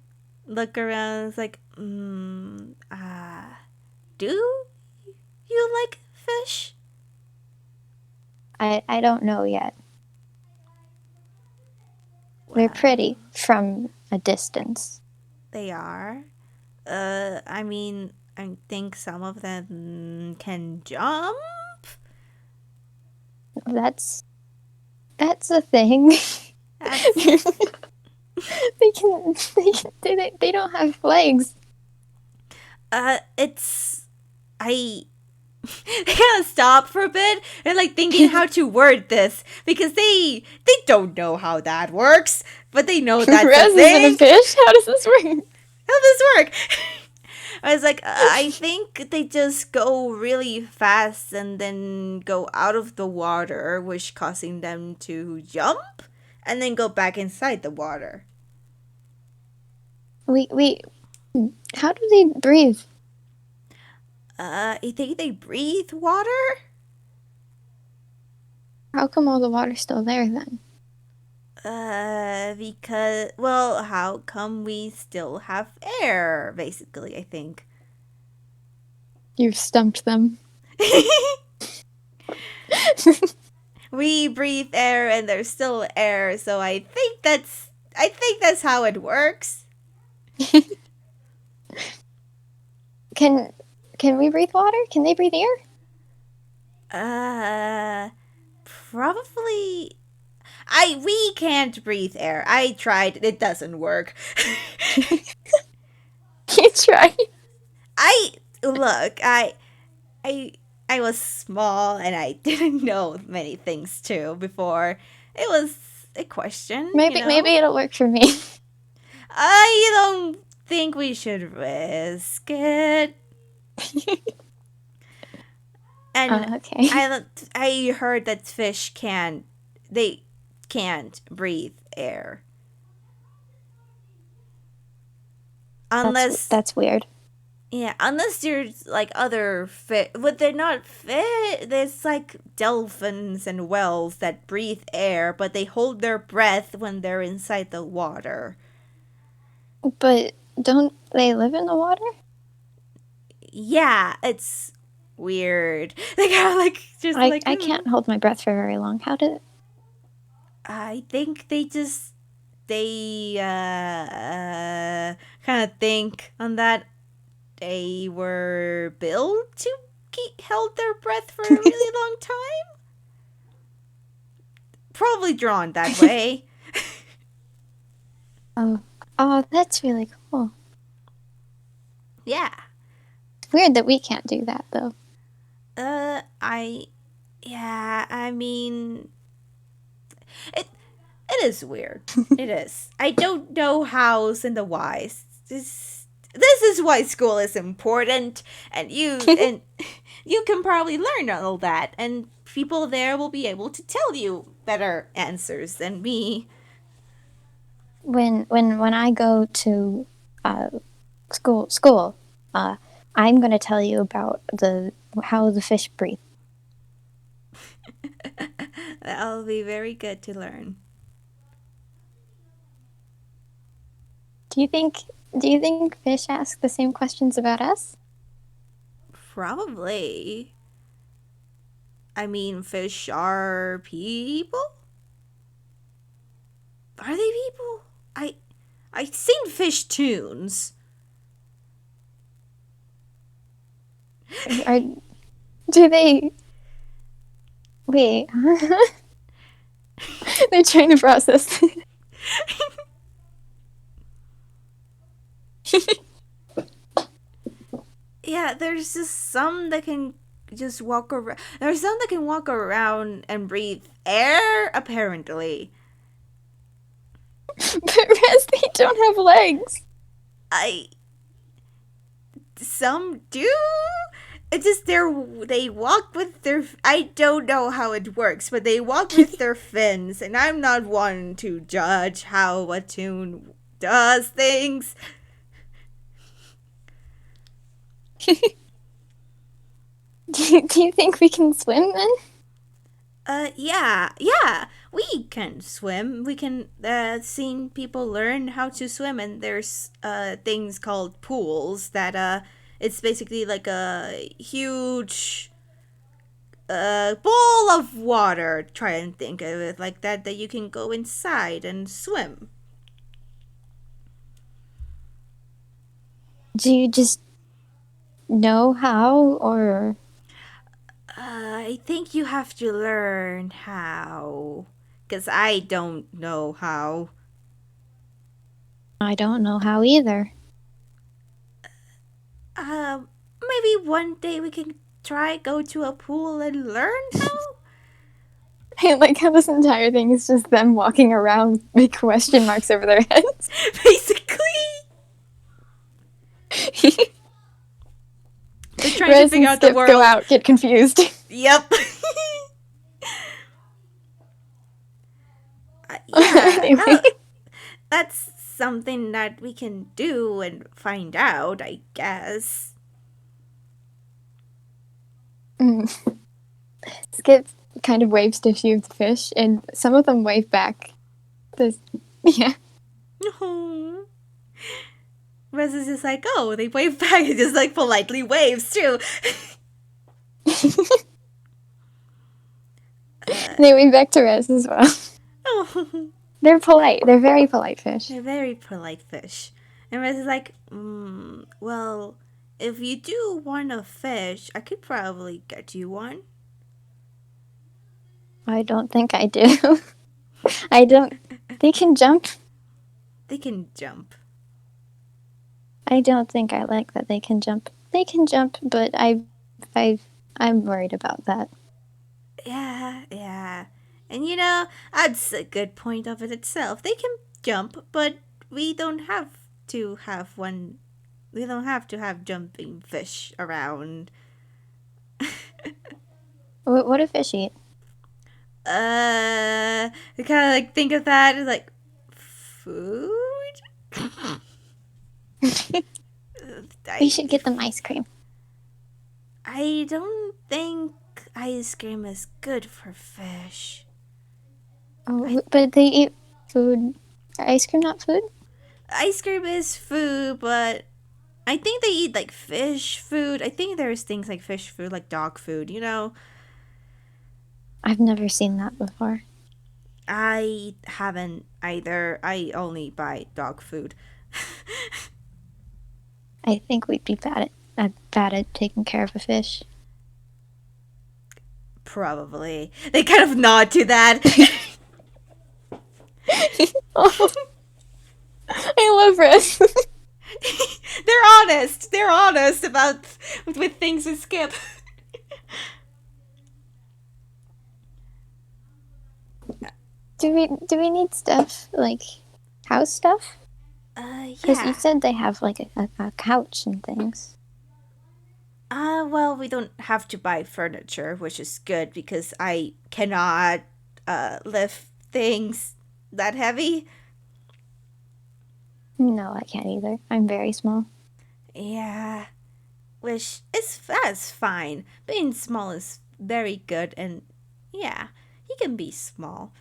[SPEAKER 1] look around. It's like, do you like fish?
[SPEAKER 3] I don't know yet. They're pretty from a distance.
[SPEAKER 1] They are. I mean, I think some of them can jump.
[SPEAKER 3] That's a thing. They don't have legs.
[SPEAKER 1] They kind of stop for a bit and like thinking how to word this because they don't know how that works, but they know that's
[SPEAKER 3] Rez
[SPEAKER 1] a thing.
[SPEAKER 3] isn't a fish. How does this work?
[SPEAKER 1] How does this work? I was like, I think they just go really fast and then go out of the water, which causing them to jump and then go back inside the water.
[SPEAKER 3] How do they breathe?
[SPEAKER 1] I think they breathe water?
[SPEAKER 3] How come all the water's still there then?
[SPEAKER 1] Because, well, how come we still have air, basically, I think.
[SPEAKER 3] You've stumped them.
[SPEAKER 1] We breathe air and there's still air, so I think that's how it works.
[SPEAKER 3] Can we breathe water? Can they breathe
[SPEAKER 1] air? Probably. We can't breathe air. I tried. It doesn't work.
[SPEAKER 3] You try.
[SPEAKER 1] I was small and I didn't know many things too before. It was a question.
[SPEAKER 3] Maybe it'll work for me.
[SPEAKER 1] I don't think we should risk it. And
[SPEAKER 3] Okay.
[SPEAKER 1] I heard that fish can't breathe air unless
[SPEAKER 3] That's weird.
[SPEAKER 1] yeah, unless there's like other fish, but they're not fish. There's like dolphins and whales that breathe air, but they hold their breath when they're inside the water.
[SPEAKER 3] But don't they live in the water?
[SPEAKER 1] Yeah, it's weird. They kind of like just like
[SPEAKER 3] I can't hold my breath for very long. How did?
[SPEAKER 1] I think they kind of think on that they were built to held their breath for a really long time. Probably drawn that way.
[SPEAKER 3] Oh, that's really cool.
[SPEAKER 1] Yeah.
[SPEAKER 3] It's weird that we can't do that though.
[SPEAKER 1] I mean, it is weird. It is. I don't know hows and the whys. This is why school is important, and you can probably learn all that, and people there will be able to tell you better answers than me.
[SPEAKER 3] When I go to school, I'm gonna tell you about how the fish breathe.
[SPEAKER 1] That'll be very good to learn.
[SPEAKER 3] Do you think fish ask the same questions about us?
[SPEAKER 1] Probably. I mean, fish are people? Are they people? I've seen fish tunes.
[SPEAKER 3] Or do they? Wait. They're trying to process.
[SPEAKER 1] Yeah, there's just some that can just walk around. There's some that can walk around and breathe air, apparently.
[SPEAKER 3] But Rez, they don't have legs.
[SPEAKER 1] Some do. It's just they walk with their. I don't know how it works, but they walk with their fins, and I'm not one to judge how a tune does things.
[SPEAKER 3] Do you think we can swim then?
[SPEAKER 1] Yeah, we can swim. We can, seen people learn how to swim, and there's, things called pools that, it's basically like a huge, bowl of water. Try and think of it like that you can go inside and swim.
[SPEAKER 3] Do you just know how, or?
[SPEAKER 1] I think you have to learn how. Because I don't know how.
[SPEAKER 3] I don't know how either.
[SPEAKER 1] Maybe one day we can go to a pool and learn how?
[SPEAKER 3] I like how this entire thing is just them walking around with big question marks over their heads.
[SPEAKER 1] Basically. They're trying
[SPEAKER 3] Rez
[SPEAKER 1] to figure
[SPEAKER 3] and
[SPEAKER 1] out the
[SPEAKER 3] Skip
[SPEAKER 1] world.
[SPEAKER 3] go out, get confused.
[SPEAKER 1] Yep. Yeah.
[SPEAKER 3] Anyway.
[SPEAKER 1] That's something that we can do and find out, I guess.
[SPEAKER 3] Skip kind of waves to a few of the fish, and some of them wave back. Yeah.
[SPEAKER 1] No. Rez is just like, oh, they wave back and just like politely waves too.
[SPEAKER 3] They wave back to Rez as well.
[SPEAKER 1] Oh.
[SPEAKER 3] They're polite. They're very polite fish.
[SPEAKER 1] They're very polite fish. And Rez is like, well, if you do want a fish, I could probably get you one.
[SPEAKER 3] I don't think I do. I don't. They can jump.
[SPEAKER 1] They can jump.
[SPEAKER 3] I don't think I like that they can jump. They can jump, but I'm worried about that.
[SPEAKER 1] Yeah. And you know, that's a good point of it itself. They can jump, but we don't have to have one. We don't have to have jumping fish around.
[SPEAKER 2] What do fish eat?
[SPEAKER 1] I kind of like think of that as like food.
[SPEAKER 2] We should get them ice cream.
[SPEAKER 1] I don't think ice cream is good for fish.
[SPEAKER 2] Oh, but they eat food. Ice cream not food?
[SPEAKER 1] Ice cream is food, but I think they eat like fish food. I think there's things like fish food, like dog food, you know?
[SPEAKER 2] I've never seen that before.
[SPEAKER 1] I haven't either. I only buy dog food.
[SPEAKER 2] I think we'd be bad at taking care of a fish.
[SPEAKER 1] Probably. They kind of nod to that.
[SPEAKER 2] Oh, I love Rezze.
[SPEAKER 1] They're honest. They're honest about with things with Skip.
[SPEAKER 2] Do we need stuff like house stuff? Because
[SPEAKER 1] Yeah.
[SPEAKER 2] you said they have like a couch and things.
[SPEAKER 1] Well, we don't have to buy furniture, which is good because I cannot lift things that heavy.
[SPEAKER 2] No, I can't either. I'm very small.
[SPEAKER 1] Yeah. Which is that's fine. Being small is very good, and yeah, he can be small.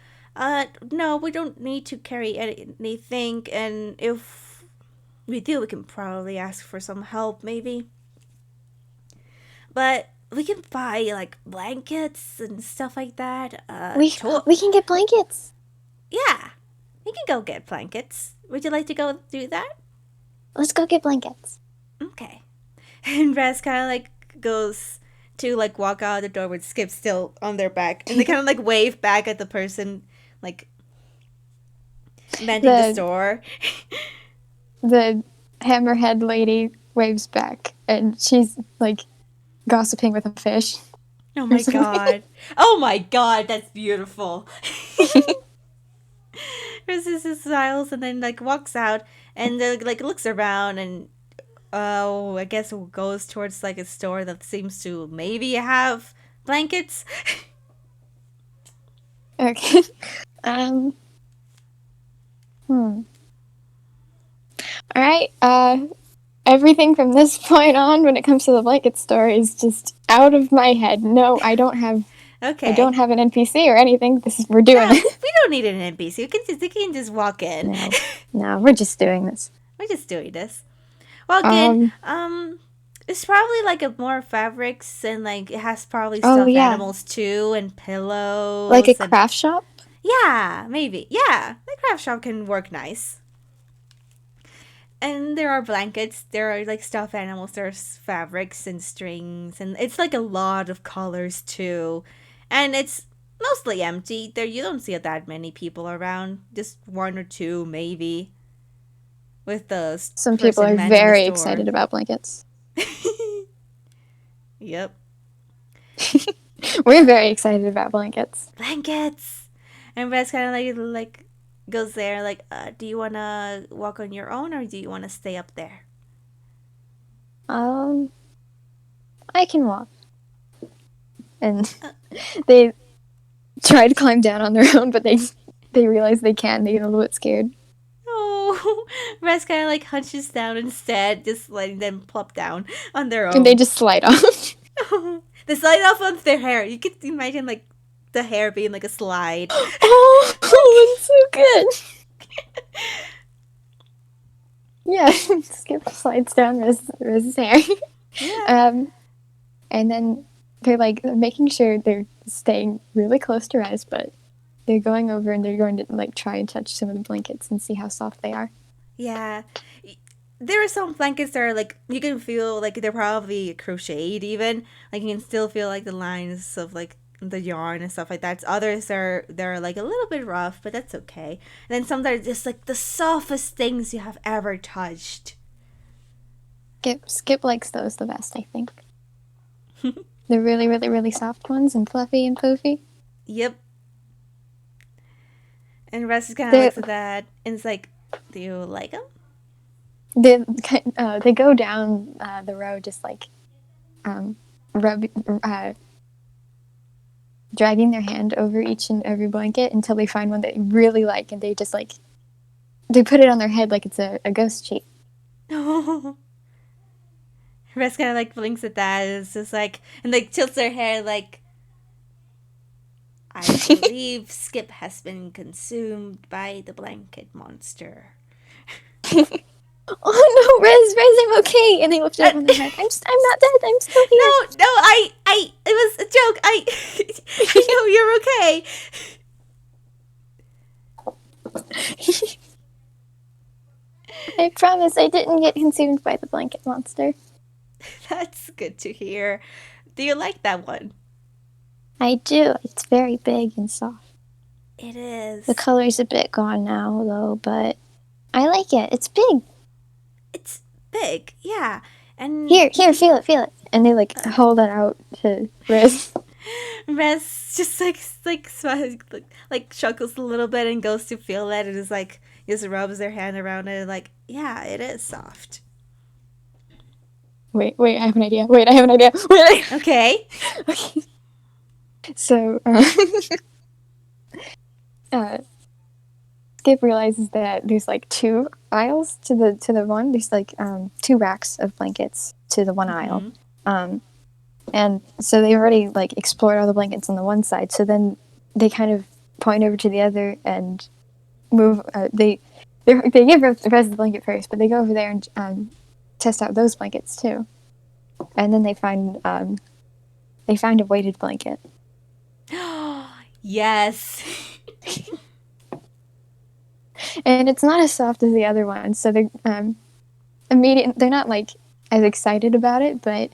[SPEAKER 1] No, we don't need to carry anything, and if we do, we can probably ask for some help, maybe. But we can buy like blankets and stuff like that.
[SPEAKER 2] We can get blankets.
[SPEAKER 1] Yeah, we can go get blankets. Would you like to go do that?
[SPEAKER 2] Let's go get blankets.
[SPEAKER 1] Okay. And Raz kind of like goes to like walk out the door with Skip still on their back, and they kind of like wave back at the person like mending the store.
[SPEAKER 2] The hammerhead lady waves back, and she's like gossiping with a fish.
[SPEAKER 1] Oh my god! Oh my god! That's beautiful. Raz just smiles and then like walks out and like looks around and I guess it goes towards like a store that seems to maybe have blankets.
[SPEAKER 2] Okay. All right. Everything from this point on, when it comes to the blanket store, is just out of my head. No, I don't have.
[SPEAKER 1] Okay.
[SPEAKER 2] I don't have an NPC or anything. We're doing it.
[SPEAKER 1] We don't need an NPC. They can just walk in.
[SPEAKER 2] No, we're just doing this.
[SPEAKER 1] We're just doing this. Walk in. It's probably like a more fabrics and like it has probably stuffed animals too and pillows.
[SPEAKER 2] Like a craft shop?
[SPEAKER 1] Yeah, maybe. Yeah, the craft shop can work nice. And there are blankets, there are like stuffed animals, there's fabrics and strings, and it's like a lot of colors too. And it's mostly empty. There you don't see that many people around, just one or two maybe. With the
[SPEAKER 2] some people are very excited about blankets.
[SPEAKER 1] Yep.
[SPEAKER 2] We're very excited about blankets.
[SPEAKER 1] Blankets. And Red's kind of like goes there like, do you want to walk on your own or do you want to stay up there?
[SPEAKER 2] I can walk. And they try to climb down on their own, but they realize they can't. They get a little bit scared.
[SPEAKER 1] Oh, Red's kind of like hunches down instead, just letting them plop down on their own.
[SPEAKER 2] And they just slide off.
[SPEAKER 1] They slide off of their hair. You could imagine like the hair being like a slide.
[SPEAKER 2] Oh, that's so good. Yeah, Skip slides down Riz's hair.
[SPEAKER 1] Yeah.
[SPEAKER 2] And then they're like making sure they're staying really close to Riz, but they're going over and they're going to like try and touch some of the blankets and see how soft they are.
[SPEAKER 1] Yeah. There are some blankets that are like, you can feel like they're probably crocheted even. Like you can still feel like the lines of like the yarn and stuff like that. Others they're like a little bit rough, but that's okay. And then some that are just like the softest things you have ever touched.
[SPEAKER 2] Skip likes those the best, I think. The really, really, really soft ones and fluffy and poofy.
[SPEAKER 1] Yep. And Russ is kind of looks at that and is like, do you like them?
[SPEAKER 3] they go down the road just like rub, dragging their hand over each and every blanket until they find one they really like, and they just like they put it on their head like it's a ghost sheet.
[SPEAKER 1] Rez kind of like blinks at that. It's just like, and like tilts her head like, I believe Skip has been consumed by the blanket monster.
[SPEAKER 3] Oh no, Rez, I'm okay. And they lift it up on their head. I'm not dead. I'm still here.
[SPEAKER 1] No, it was a joke. I know you're okay.
[SPEAKER 3] I promise I didn't get consumed by the blanket monster.
[SPEAKER 1] That's good to hear. Do you like that one?
[SPEAKER 3] I do. It's very big and soft.
[SPEAKER 1] It is.
[SPEAKER 3] The color's a bit gone now, though, but I like it. It's big.
[SPEAKER 1] It's big, yeah. And
[SPEAKER 3] Here, feel it. And they like hold it out to Rez.
[SPEAKER 1] Rez just like chuckles a little bit and goes to feel it, and is like just rubs their hand around it and like, yeah, it is soft.
[SPEAKER 3] Wait, I have an idea. Wait.
[SPEAKER 1] Okay.
[SPEAKER 3] Okay. So, Skip realizes that there's like 2 aisles to the one. There's like 2 racks of blankets to the one aisle. And so they already like explored all the blankets on the one side. So then they kind of point over to the other and move. They give Rez the blanket first, but they go over there and test out those blankets too. And then they find a weighted blanket.
[SPEAKER 1] Yes.
[SPEAKER 3] And it's not as soft as the other one, so they're they're not like as excited about it, but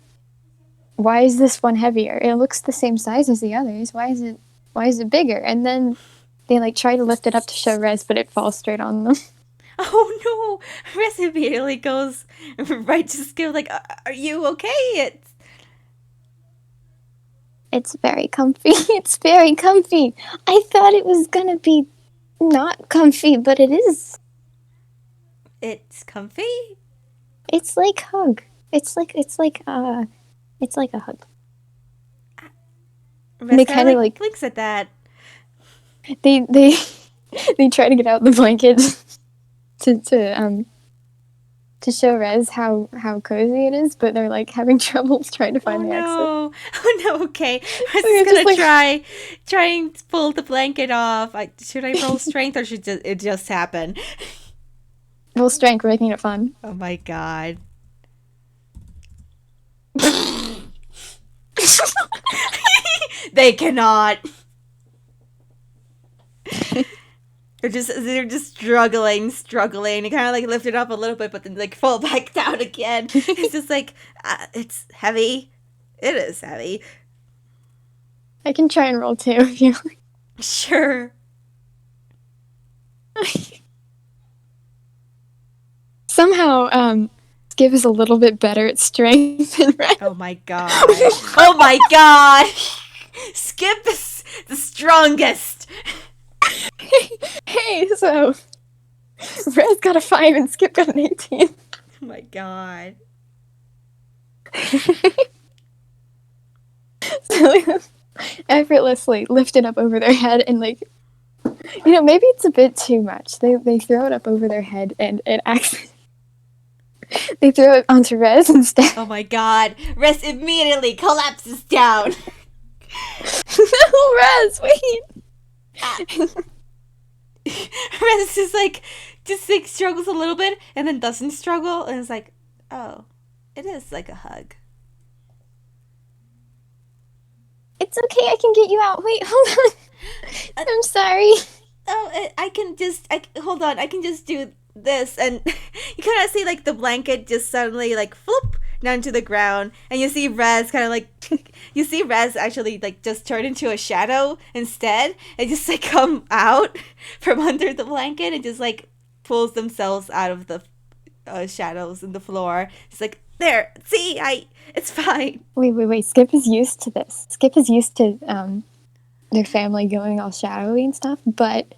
[SPEAKER 3] why is this one heavier? It looks the same size as the others. Why is it bigger? And then they like try to lift it up to show Rez, but it falls straight on them.
[SPEAKER 1] Oh no! Rez immediately goes right to Skip like, are you okay?
[SPEAKER 3] It's very comfy. It's very comfy. I thought it was gonna be not comfy, but it is.
[SPEAKER 1] It's comfy?
[SPEAKER 3] It's like hug. It's like a hug.
[SPEAKER 1] Rez
[SPEAKER 3] They kind of like
[SPEAKER 1] blinks at that.
[SPEAKER 3] they try to get out the blanket to show Rez how cozy it is, but they're like having trouble trying to find the exit.
[SPEAKER 1] Oh no, okay. Rez is gonna try and pull the blanket off. Should I roll strength or should it just happen?
[SPEAKER 3] Roll strength, we're making it fun.
[SPEAKER 1] Oh my god. They cannot. They're just struggling. You kind of like lift it up a little bit, but then like fall back down again. It's just like it's heavy. It is heavy.
[SPEAKER 3] I can try and roll too if you like.
[SPEAKER 1] Sure.
[SPEAKER 3] Somehow, Skip is a little bit better at strength than Rez.
[SPEAKER 1] Oh my god. Oh my god. Skip is the strongest.
[SPEAKER 3] Hey, so Rez got a 5 and Skip got an 18.
[SPEAKER 1] Oh my god.
[SPEAKER 3] So effortlessly lift it up over their head and like, maybe it's a bit too much. They throw it up over their head and it acts. They throw it onto Rez instead.
[SPEAKER 1] Oh my god. Rez immediately collapses down.
[SPEAKER 3] No, Rez, wait.
[SPEAKER 1] Rez is just struggles a little bit and then doesn't struggle and it's like, oh, it is like a hug.
[SPEAKER 3] It's okay, I can get you out. Wait, hold on. I'm sorry.
[SPEAKER 1] Oh, hold on. I can just do this, and you kind of see like the blanket just suddenly like flop down to the ground, and you see Rez actually like just turn into a shadow instead, and just like come out from under the blanket and just like pulls themselves out of the shadows in the floor. It's like, there, see, it's fine.
[SPEAKER 3] Wait. Skip is used to this. Skip is used to their family going all shadowy and stuff, but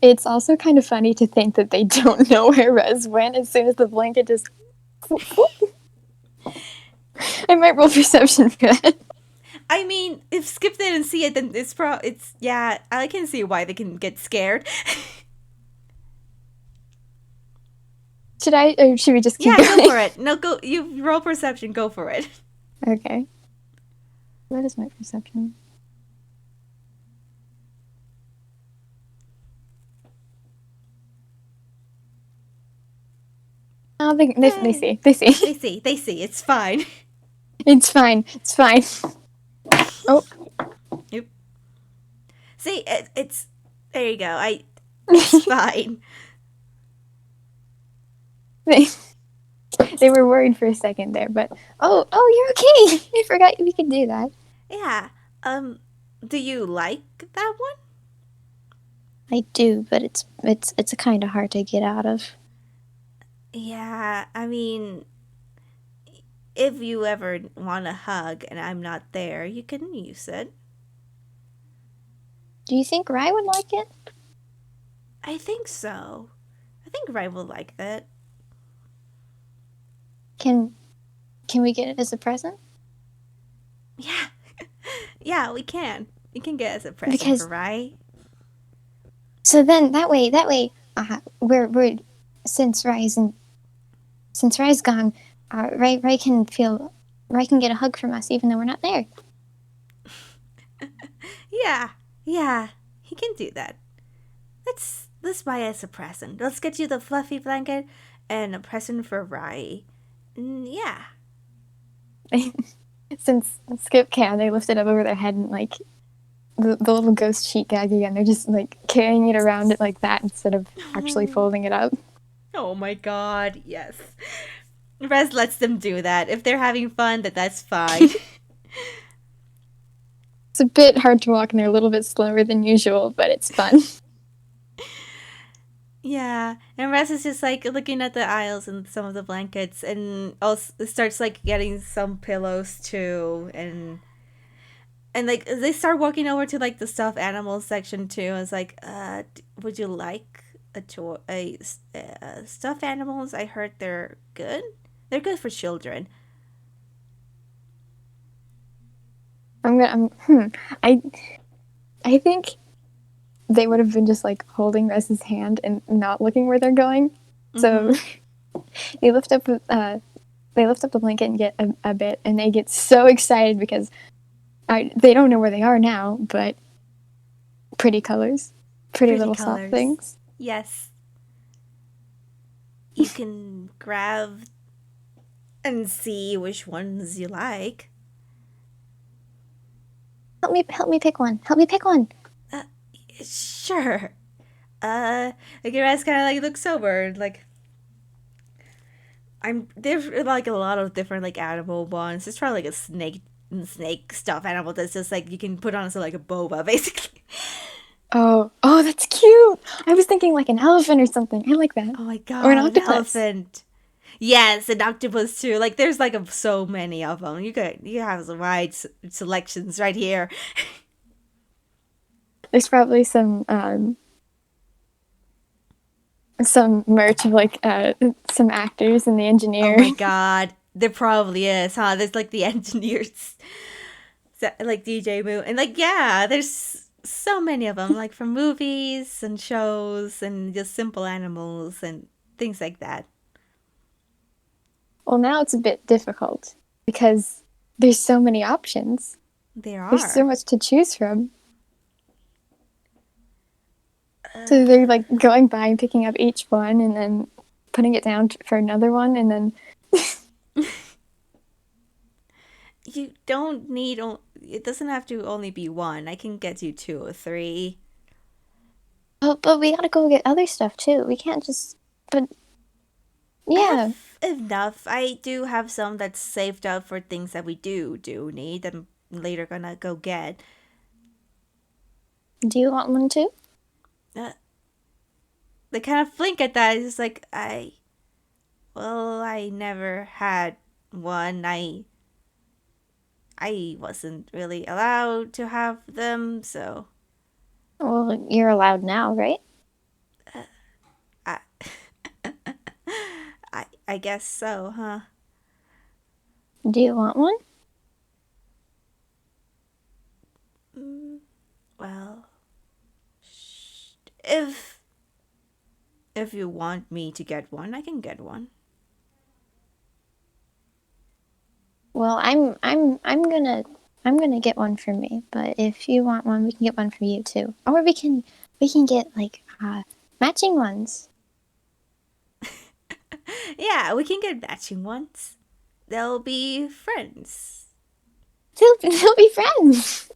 [SPEAKER 3] it's also kind of funny to think that they don't know where Rez went as soon as the blanket just. I might roll perception for that.
[SPEAKER 1] I mean, if Skip didn't see it, then it's yeah. I can see why they can get scared.
[SPEAKER 3] Should I, or should we just keep
[SPEAKER 1] Yeah,
[SPEAKER 3] going?
[SPEAKER 1] go for it. No, go. You roll perception. Go for it.
[SPEAKER 3] Okay. What is my perception? Oh, they see. They see.
[SPEAKER 1] They see. They see. It's fine.
[SPEAKER 3] It's fine. It's fine. Oh.
[SPEAKER 1] Yep. See, it's there. You go. It's fine.
[SPEAKER 3] They were worried for a second there, but oh, you're okay. I forgot we could do that.
[SPEAKER 1] Yeah. Do you like that one?
[SPEAKER 3] I do, but it's kind of hard to get out of.
[SPEAKER 1] Yeah. I mean, if you ever want a hug and I'm not there, you can use it.
[SPEAKER 3] Do you think Rai would like it?
[SPEAKER 1] I think so. I think Rai will like that.
[SPEAKER 3] Can we get it as a present?
[SPEAKER 1] Yeah. Yeah, we can. We can get as a present
[SPEAKER 3] Because-
[SPEAKER 1] for Rai.
[SPEAKER 3] So then that way, we're since Rai's gone, Rai can get a hug from us even though we're not there.
[SPEAKER 1] Yeah, he can do that. Let's buy us a present. Let's get you the fluffy blanket and a present for Rai. Yeah.
[SPEAKER 3] Since Skip can, they lift it up over their head and like the little ghost sheet gag again. They're just like carrying it around it like that instead of actually folding it up.
[SPEAKER 1] Oh my god, yes. Rez lets them do that. If they're having fun, that's fine.
[SPEAKER 3] It's a bit hard to walk and they're a little bit slower than usual, but it's fun.
[SPEAKER 1] Yeah, and Rez is just like looking at the aisles and some of the blankets, and also starts like getting some pillows too, and like they start walking over to like the stuffed animals section too. And it's like, would you like stuffed animals? I heard they're good. They're good for children.
[SPEAKER 3] I think they would have been just like holding Rez's hand and not looking where they're going. So they lift up the blanket and get a bit, and they get so excited because they don't know where they are now, but pretty colors, pretty little
[SPEAKER 1] colors.
[SPEAKER 3] soft things.
[SPEAKER 1] Yes. You can grab and see which ones you like.
[SPEAKER 3] Help me pick one. Help me pick one.
[SPEAKER 1] Sure. Like your eyes kind of like look sober. Like there's like a lot of different like animal ones. It's probably like a snake stuffed animal that's just like you can put on so like a boba basically.
[SPEAKER 3] Oh, that's cute. I was thinking like an elephant or something. I like that.
[SPEAKER 1] Oh my god,
[SPEAKER 3] or an octopus.
[SPEAKER 1] Elephant. Yes, an octopus too. Like there's like so many of them. You have some wide selections right here.
[SPEAKER 3] There's probably some merch of like some actors and the engineer.
[SPEAKER 1] Oh my god, there probably is, huh? There's like the engineers, like DJ Moo, and like yeah, there's so many of them, like from movies and shows and just simple animals and things like that.
[SPEAKER 3] Well, now it's a bit difficult because there's so many options. There's so much to choose from. So they're like going by and picking up each one and then putting it down for another one and then...
[SPEAKER 1] You don't need... It doesn't have to only be one. I can get you 2 or 3.
[SPEAKER 3] But we gotta go get other stuff too. We can't just... But... Yeah.
[SPEAKER 1] Enough. I do have some that's saved up for things that we do need and later gonna go get.
[SPEAKER 3] Do you want one too?
[SPEAKER 1] They kind of blink at that. It's just like, I never had one. I wasn't really allowed to have them, so.
[SPEAKER 3] Well, you're allowed now, right?
[SPEAKER 1] I, I guess so, huh?
[SPEAKER 3] Do you want one?
[SPEAKER 1] Well, if you want me to get one, I can get one.
[SPEAKER 3] Well, I'm gonna get one for me. But if you want one, we can get one for you too. Or we can get like matching ones.
[SPEAKER 1] Yeah, we can get matching ones. They'll be friends.
[SPEAKER 3] They'll be friends.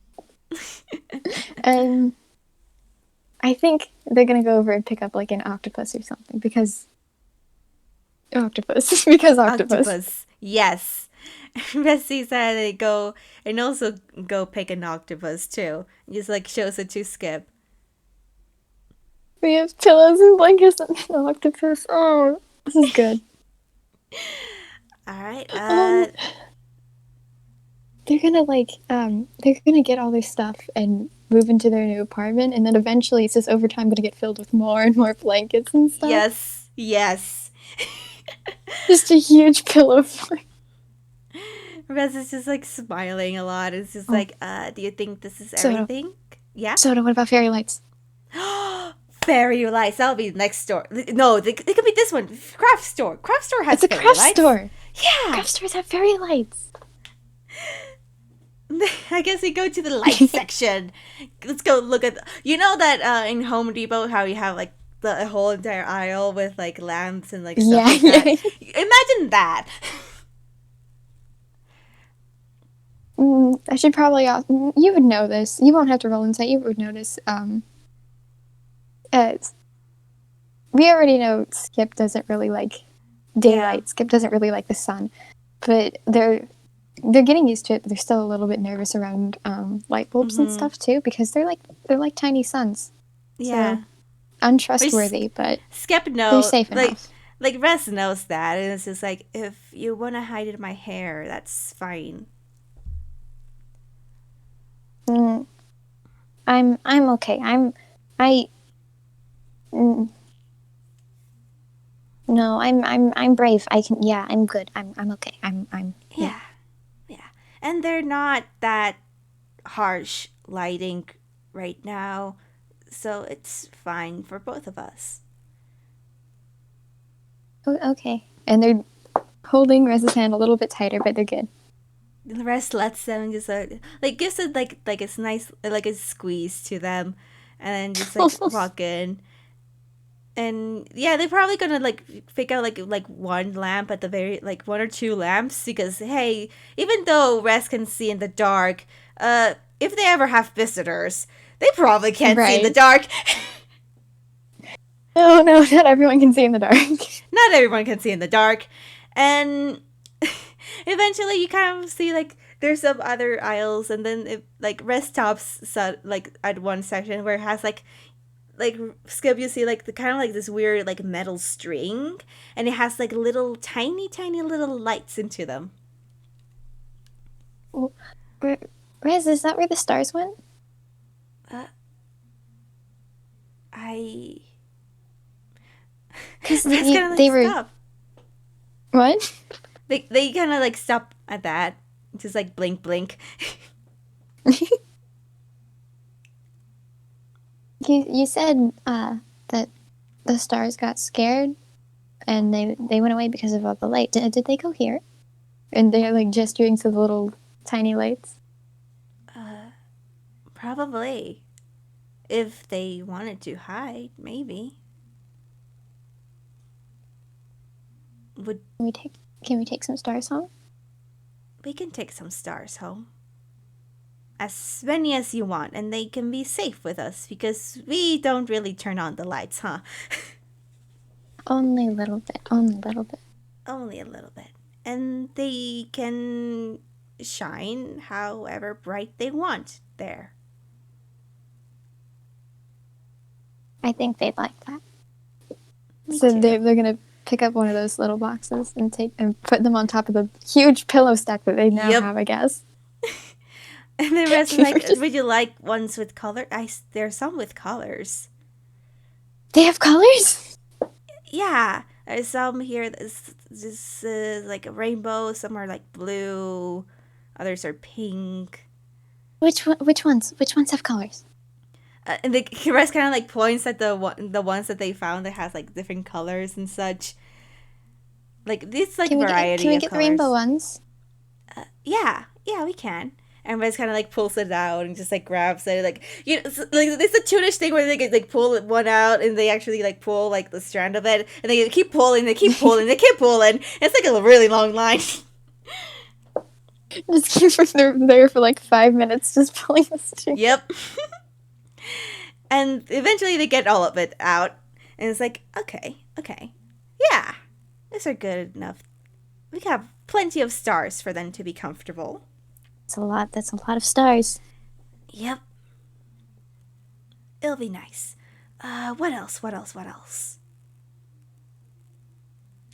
[SPEAKER 3] And I think they're gonna go over and pick up like an octopus or something because octopus because octopus.
[SPEAKER 1] Yes. Bessie said they go and also go pick an octopus too. Just like shows it to Skip.
[SPEAKER 3] We have pillows and blankets and an octopus. Oh, this is good.
[SPEAKER 1] All right.
[SPEAKER 3] They're gonna get all their stuff and move into their new apartment, and then eventually it's just over time gonna get filled with more and more blankets and stuff.
[SPEAKER 1] Yes.
[SPEAKER 3] Just a huge pillow fort.
[SPEAKER 1] Rez is just like smiling a lot. It's just like, do you think this is
[SPEAKER 3] Soda.
[SPEAKER 1] everything? Yeah.
[SPEAKER 3] Soda, what about fairy lights?
[SPEAKER 1] Fairy lights. That'll be next door. No, it could be this one. Craft store. Craft store has
[SPEAKER 3] It's a
[SPEAKER 1] fairy
[SPEAKER 3] craft
[SPEAKER 1] lights.
[SPEAKER 3] store.
[SPEAKER 1] Yeah.
[SPEAKER 3] Craft stores have fairy lights.
[SPEAKER 1] I guess we go to the light section. Let's go look at. You know that in Home Depot, how you have like the whole entire aisle with like lamps and like stuff like that. Imagine that.
[SPEAKER 3] I should probably. You would know this. You won't have to roll insight. You would notice. We already know Skip doesn't really like daylight.
[SPEAKER 1] Yeah.
[SPEAKER 3] Skip doesn't really like the sun, but they're getting used to it. But they're still a little bit nervous around light bulbs and stuff too because they're like tiny suns.
[SPEAKER 1] Yeah.
[SPEAKER 3] So, untrustworthy, but
[SPEAKER 1] Skip knows.
[SPEAKER 3] they're safe enough.
[SPEAKER 1] Like Rez knows that, and it's just like, if you want to hide in my hair, that's fine.
[SPEAKER 3] I'm okay. No, I'm brave. I can. Yeah, I'm good. I'm okay. I'm.
[SPEAKER 1] Yeah. And they're not that harsh lighting right now, so it's fine for both of us.
[SPEAKER 3] Okay. And they're holding Rez's hand a little bit tighter, but they're good.
[SPEAKER 1] The rest lets them just like gives it like it's nice like a squeeze to them, and then just like walk in. And yeah, they're probably gonna like pick out like one lamp at the very like one or two lamps because hey, even though Rest can see in the dark, if they ever have visitors, they probably can't see in the dark.
[SPEAKER 3] No, not everyone can see in the dark.
[SPEAKER 1] Not everyone can see in the dark, and eventually you kind of see like there's some other aisles, and then it like Rest stops like at one section where it has like Skip, you see like the kind of like this weird like metal string, and it has like little tiny little lights into them.
[SPEAKER 3] Rez, is that where the stars went? Because they were.
[SPEAKER 1] Stop.
[SPEAKER 3] What?
[SPEAKER 1] They kind of like stop at that, just like blink.
[SPEAKER 3] You said that the stars got scared and they went away because of all the light. Did they go here? And they're like gesturing to the little tiny lights.
[SPEAKER 1] Probably, if they wanted to hide, maybe.
[SPEAKER 3] Can we take some stars home?
[SPEAKER 1] We can take some stars home. As many as you want, and they can be safe with us because we don't really turn on the lights, huh?
[SPEAKER 3] Only a little bit. Only a little bit.
[SPEAKER 1] Only a little bit. And they can shine however bright they want there.
[SPEAKER 3] I think they'd like that.
[SPEAKER 1] Me
[SPEAKER 3] So
[SPEAKER 1] too.
[SPEAKER 3] they're gonna pick up one of those little boxes and put them on top of the huge pillow stack that they now have, I guess.
[SPEAKER 1] And the rest is like, would you like ones with color? There's some with colors.
[SPEAKER 3] They have colors?
[SPEAKER 1] Yeah, there's some here that's just like a rainbow. Some are like blue. Others are pink.
[SPEAKER 3] Which ones? Which ones have colors?
[SPEAKER 1] And the rest kind of like points at the ones that they found that has like different colors and such. Like this like variety
[SPEAKER 3] can we
[SPEAKER 1] of
[SPEAKER 3] get the
[SPEAKER 1] colors.
[SPEAKER 3] rainbow ones?
[SPEAKER 1] Yeah, we can. And Rez kind of like pulls it out and just like grabs it, like like it's a Toonish thing where they get, like pull one out and they actually like pull like the strand of it, and they keep pulling, they keep pulling, they keep pulling. It's like a really long line.
[SPEAKER 3] Just keep there for like 5 minutes just pulling the string.
[SPEAKER 1] Yep. And eventually they get all of it out, and it's like okay, yeah, these are good enough. We have plenty of stars for them to be comfortable.
[SPEAKER 3] That's a lot of stars.
[SPEAKER 1] Yep. It'll be nice. What else?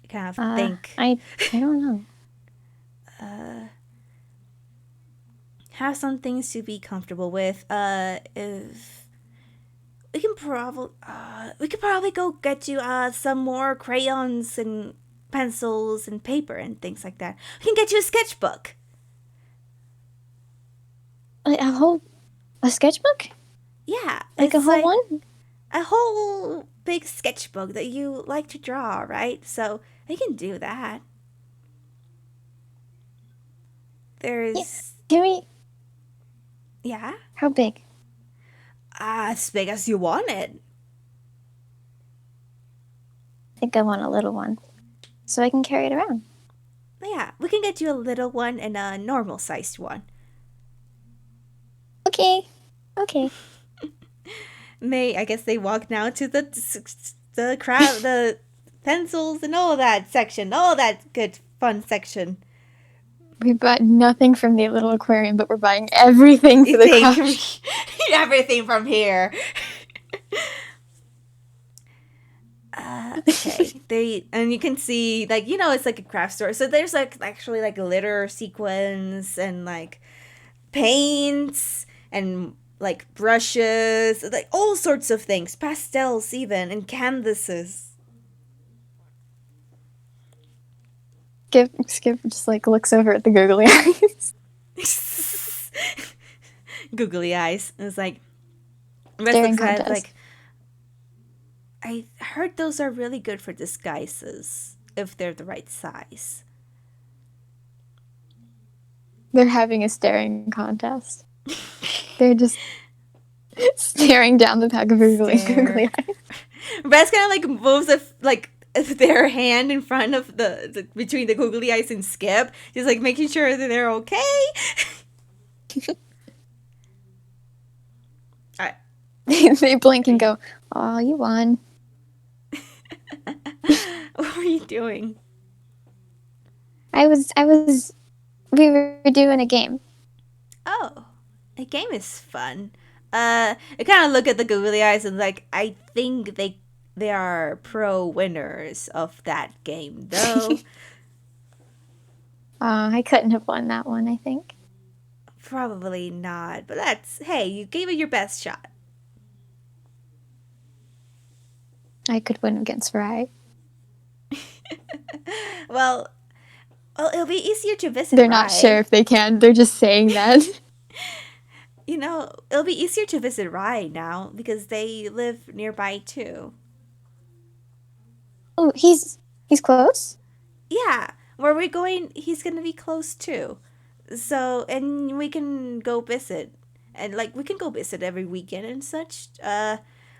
[SPEAKER 1] I kind of think.
[SPEAKER 3] I don't know.
[SPEAKER 1] Have some things to be comfortable with. If we can probably go get you some more crayons and pencils and paper and things like that. We can get you a sketchbook.
[SPEAKER 3] Like a sketchbook?
[SPEAKER 1] Yeah,
[SPEAKER 3] Like a
[SPEAKER 1] it's
[SPEAKER 3] whole one?
[SPEAKER 1] a whole big sketchbook that you like to draw, right? So we can do that. There's
[SPEAKER 3] Can we?
[SPEAKER 1] yeah,
[SPEAKER 3] How big?
[SPEAKER 1] as big as you want it.
[SPEAKER 3] I think I want a little one, so I can carry it around.
[SPEAKER 1] Yeah, we can get you a little one and a normal sized one.
[SPEAKER 3] Okay.
[SPEAKER 1] I guess they walk now to the crowd, the pencils and all that section, all that good fun section.
[SPEAKER 3] We bought nothing from the little aquarium, but we're buying everything for the craft.
[SPEAKER 1] Everything from here. Okay. And you can see like it's like a craft store. So there's like actually like glitter sequins and like paints and like brushes, like all sorts of things, pastels even, and canvases.
[SPEAKER 3] Skip just like looks over at the googly eyes.
[SPEAKER 1] Googly eyes. It's like
[SPEAKER 3] Staring
[SPEAKER 1] head,
[SPEAKER 3] contest.
[SPEAKER 1] like I heard those are really good for disguises if they're the right size.
[SPEAKER 3] They're having a staring contest. They're just staring down the pack of googly eyes.
[SPEAKER 1] Rez kind of like moves their hand in front of the between the googly eyes and Skip, just like making sure that they're okay. Alright.
[SPEAKER 3] They blink and go, "Oh, you won."
[SPEAKER 1] What were you doing?
[SPEAKER 3] We were doing a game.
[SPEAKER 1] Oh, a game is fun. I kind of look at the googly eyes and like I think they are pro winners of that game though.
[SPEAKER 3] I couldn't have won that one, I think.
[SPEAKER 1] Probably not, but hey, you gave it your best shot.
[SPEAKER 3] I could win against Rai.
[SPEAKER 1] Well, it'll be easier to visit.
[SPEAKER 3] They're not sure if they can. They're just saying that.
[SPEAKER 1] It'll be easier to visit Rai now because they live nearby too.
[SPEAKER 3] Oh, he's close?
[SPEAKER 1] Yeah, where we're going, he's gonna be close too. So, and we can go visit. And like we can go visit every weekend and such.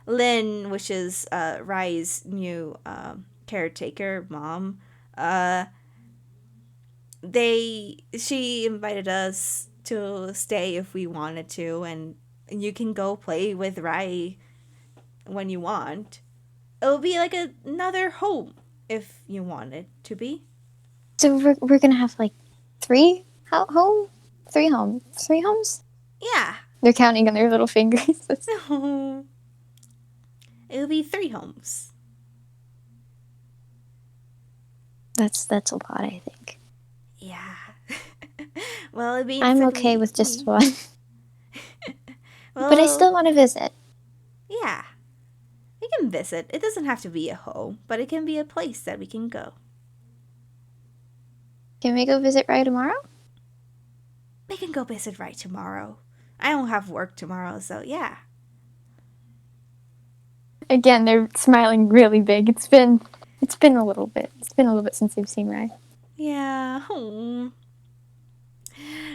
[SPEAKER 1] Lynn, which is Rai's new caretaker mom, she invited us to stay if we wanted to, and you can go play with Rai when you want. It'll be like another home if you want it to be.
[SPEAKER 3] So we're gonna have like three homes?
[SPEAKER 1] Yeah.
[SPEAKER 3] They're counting on their little fingers.
[SPEAKER 1] It'll be 3 homes.
[SPEAKER 3] That's a lot, I think.
[SPEAKER 1] Yeah. Well, it means
[SPEAKER 3] I'm okay with just one.
[SPEAKER 1] Well,
[SPEAKER 3] But I still want to visit.
[SPEAKER 1] Yeah. We can visit. It doesn't have to be a home, but it can be a place that we can go.
[SPEAKER 3] Can we go visit right tomorrow?
[SPEAKER 1] We can go visit right tomorrow. I don't have work tomorrow, so yeah.
[SPEAKER 3] Again, they're smiling really big. It's been a little bit. It's been a little bit since they've seen Rai.
[SPEAKER 1] Yeah.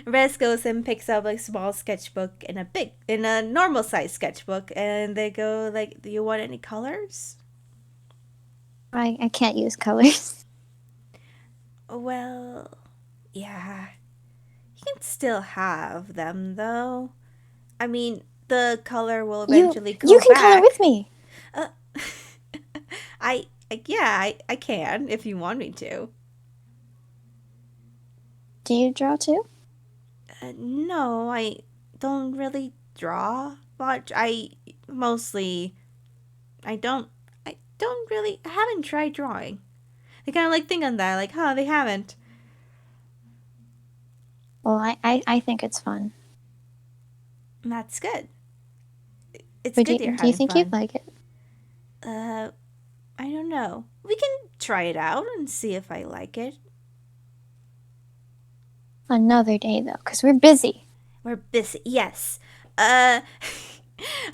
[SPEAKER 1] Rez goes and picks up like small sketchbook and a normal size sketchbook, and they go like, "Do you want any colors?"
[SPEAKER 3] I can't use colors.
[SPEAKER 1] Well, yeah. You can still have them though. I mean, the color will eventually go back.
[SPEAKER 3] You can color with me.
[SPEAKER 1] I can if you want me to.
[SPEAKER 3] Do you draw too?
[SPEAKER 1] No, I don't really draw much. I haven't tried drawing. They kind of like think on that, like, huh, they haven't.
[SPEAKER 3] Well, I think it's fun.
[SPEAKER 1] And that's good. It's
[SPEAKER 3] But
[SPEAKER 1] good
[SPEAKER 3] do
[SPEAKER 1] you're
[SPEAKER 3] you
[SPEAKER 1] having
[SPEAKER 3] think
[SPEAKER 1] fun.
[SPEAKER 3] you'd like it?
[SPEAKER 1] I don't know. We can try it out and see if I like it.
[SPEAKER 3] Another day though, because we're busy.
[SPEAKER 1] We're busy. Yes. I'm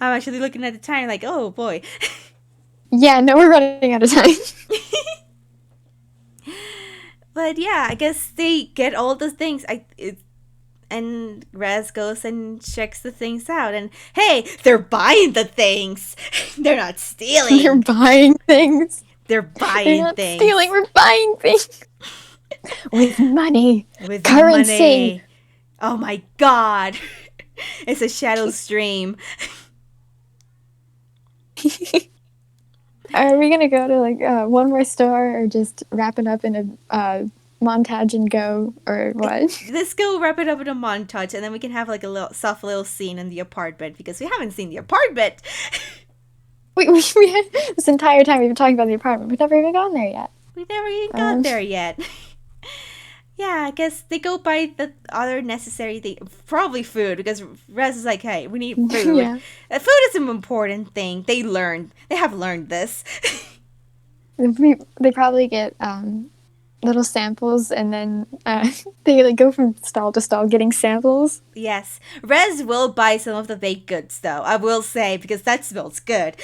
[SPEAKER 1] actually looking at the time like, oh boy.
[SPEAKER 3] Yeah, no, we're running out of time.
[SPEAKER 1] But yeah, I guess they get all the things. And Rez goes and checks the things out. And hey, they're buying the things. They're not stealing.
[SPEAKER 3] They're buying things.
[SPEAKER 1] They're buying
[SPEAKER 3] They're not
[SPEAKER 1] things.
[SPEAKER 3] stealing. We're buying things with money.
[SPEAKER 1] With
[SPEAKER 3] currency.
[SPEAKER 1] Money. Oh my god. It's a shadow stream.
[SPEAKER 3] Are we gonna go to like one more store, or just wrap it up in a montage and go, or what?
[SPEAKER 1] Let's go wrap it up in a montage, and then we can have like a little scene in the apartment, because we haven't seen the apartment.
[SPEAKER 3] we had, this entire time we've been talking about the apartment. We've never even gone there yet.
[SPEAKER 1] We never even got there yet. Yeah, I guess they go buy the other necessary thing. Probably food, because Rez is like, hey, we need food.
[SPEAKER 3] Yeah.
[SPEAKER 1] Food is an important thing. They have learned this.
[SPEAKER 3] They probably get little samples, and then they like go from stall to stall getting samples.
[SPEAKER 1] Yes. Rez will buy some of the baked goods, though, I will say, because that smells good.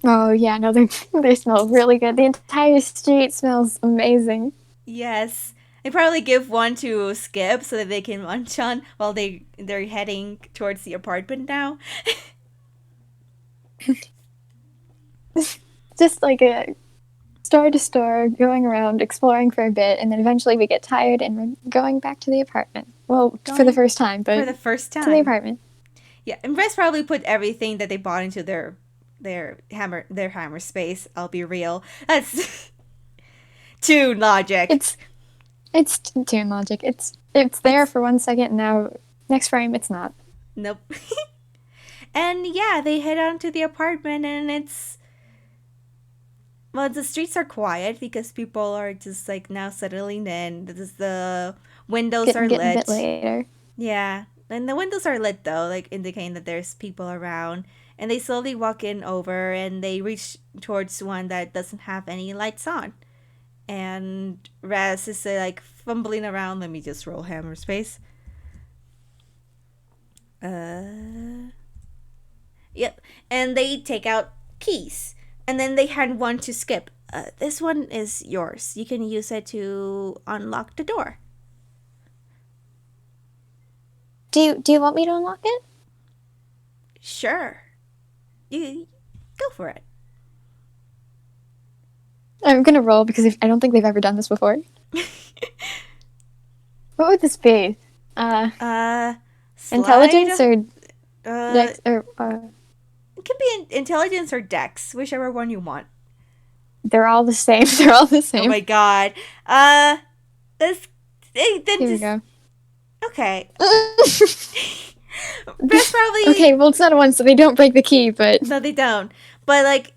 [SPEAKER 3] Oh yeah, no, they smell really good. The entire street smells amazing.
[SPEAKER 1] Yes. They probably give one to Skip so that they can munch on while they're heading towards the apartment now.
[SPEAKER 3] Just like a store to store, going around, exploring for a bit, and then eventually we get tired and we're going back to the apartment. Well, for the first time, but
[SPEAKER 1] for the first time.
[SPEAKER 3] to the apartment.
[SPEAKER 1] Yeah, and Rez probably put everything that they bought into their hammer space. I'll be real. That's Toon logic.
[SPEAKER 3] It's Toon logic. It's there for 1 second. Now, next frame, it's not.
[SPEAKER 1] Nope. And yeah, they head on to the apartment, and the streets are quiet because people are just like now settling in. The windows are
[SPEAKER 3] Getting
[SPEAKER 1] lit.
[SPEAKER 3] a bit later.
[SPEAKER 1] Yeah, and the windows are lit though, like indicating that there's people around. And they slowly walk in over, and they reach towards one that doesn't have any lights on. And Raz is like fumbling around. Let me just roll hammer space. Yep. And they take out keys. And then they hand one to Skip. This one is yours. You can use it to unlock the door.
[SPEAKER 3] Do you want me to unlock it?
[SPEAKER 1] Sure. You go for it.
[SPEAKER 3] I'm gonna roll because I don't think they've ever done this before. What would this be? Intelligence or dex or
[SPEAKER 1] it can be intelligence or dex, whichever one you want.
[SPEAKER 3] they're all the same. They're all the same.
[SPEAKER 1] Oh my god. Then
[SPEAKER 3] Here we
[SPEAKER 1] just
[SPEAKER 3] go.
[SPEAKER 1] okay. That's probably
[SPEAKER 3] Okay, well it's not a one, so they don't break the key, but
[SPEAKER 1] no, they don't. But like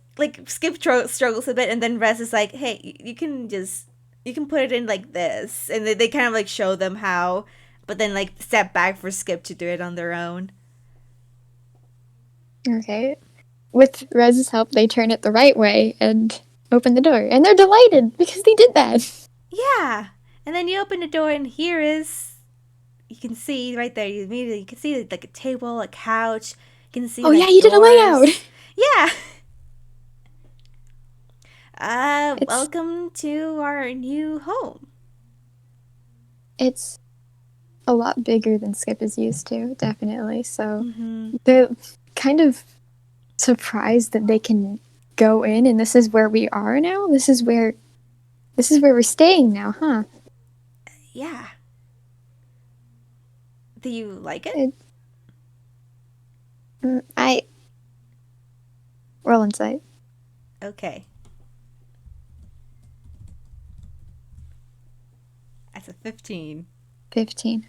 [SPEAKER 1] Skip struggles a bit, and then Rez is like, "Hey, you can put it in like this," and they kind of like show them how, but then like step back for Skip to do it on their own.
[SPEAKER 3] okay. with Rez's help, they turn it the right way and open the door. And they're delighted because they did that.
[SPEAKER 1] Yeah. And then you open the door, and here is, you can see right there, you can see like a table, a couch. You can see
[SPEAKER 3] Oh,
[SPEAKER 1] like
[SPEAKER 3] yeah, you did a
[SPEAKER 1] doors.
[SPEAKER 3] layout.
[SPEAKER 1] Yeah.
[SPEAKER 3] It's-
[SPEAKER 1] Welcome to our new home.
[SPEAKER 3] It's a lot bigger than Skip is used to, definitely. So
[SPEAKER 1] Mm-hmm.
[SPEAKER 3] they're kind of surprised that they can go in, and this is where we are now. This is where we're staying now, huh?
[SPEAKER 1] Yeah. Do you like it?
[SPEAKER 3] I roll insight.
[SPEAKER 1] Okay. That's a 15.
[SPEAKER 3] 15.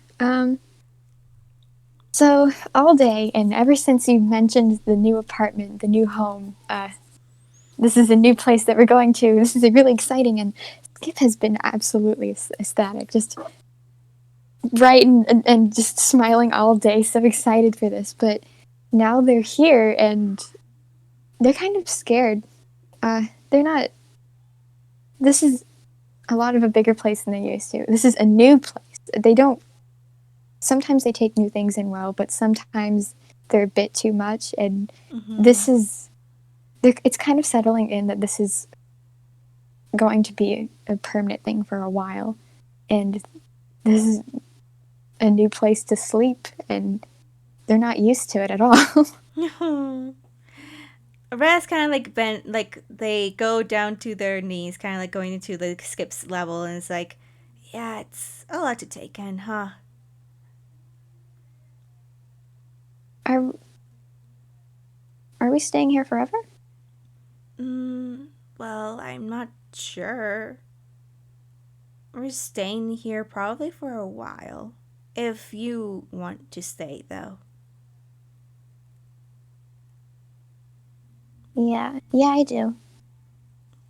[SPEAKER 3] So all day, and ever since you mentioned the new apartment, the new home, this is a new place that we're going to. This is really exciting, and Skip has been absolutely ecstatic, just bright and just smiling all day, so excited for this. But now they're here, and they're kind of scared. They're not. This is a lot of a bigger place than they used to. This is a new place. They don't. Sometimes they take new things in well, but sometimes they're a bit too much. And this is. It's kind of settling in that this is going to be a permanent thing for a while, and this is a new place to sleep, and they're not used to it at all.
[SPEAKER 1] No. Raz kind of like bent, like they go down to their knees, kind of like going into the Skip's level, and it's like, yeah, it's a lot to take in, huh?
[SPEAKER 3] Are we staying here forever?
[SPEAKER 1] Well, I'm not sure. We're staying here probably for a while. If you want to stay, though.
[SPEAKER 3] Yeah, I do.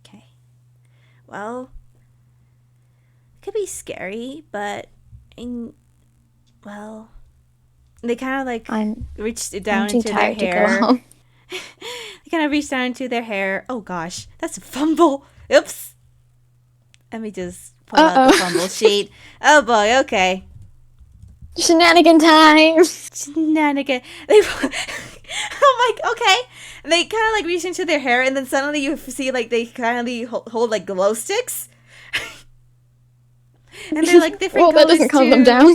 [SPEAKER 1] Okay. Well, it could be scary, but well, they kind of like reached down
[SPEAKER 3] I'm too
[SPEAKER 1] into their
[SPEAKER 3] tired to go
[SPEAKER 1] hair.
[SPEAKER 3] home.
[SPEAKER 1] They kind of reached down into their hair. Oh gosh, that's a fumble. Oops. Let me just pull out the fumble sheet. Oh boy, okay.
[SPEAKER 3] Shenanigan time!
[SPEAKER 1] Shenanigan. They, oh my, okay. And they kind of like reach into their hair, and then suddenly you see like they kind of hold like glow sticks. And they're like different
[SPEAKER 3] Well, that
[SPEAKER 1] colors
[SPEAKER 3] doesn't calm
[SPEAKER 1] too.
[SPEAKER 3] them down.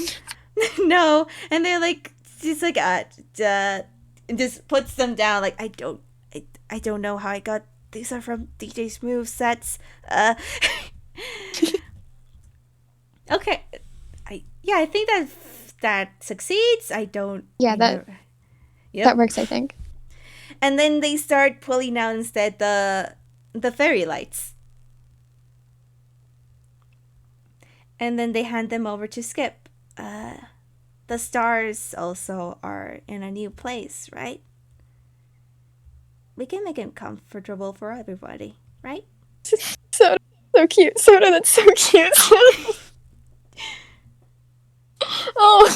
[SPEAKER 1] No, and they're like just like and just puts them down. Like I don't know how I got. These are from DJ's move sets. Okay, I think that succeeds. I don't.
[SPEAKER 3] Yeah,
[SPEAKER 1] Yep.
[SPEAKER 3] that works, I think.
[SPEAKER 1] And then they start pulling out instead the fairy lights. And then they hand them over to Skip. The stars also are in a new place, right? We can make it comfortable for everybody, right?
[SPEAKER 3] So cute. Soda, that's so cute. Oh.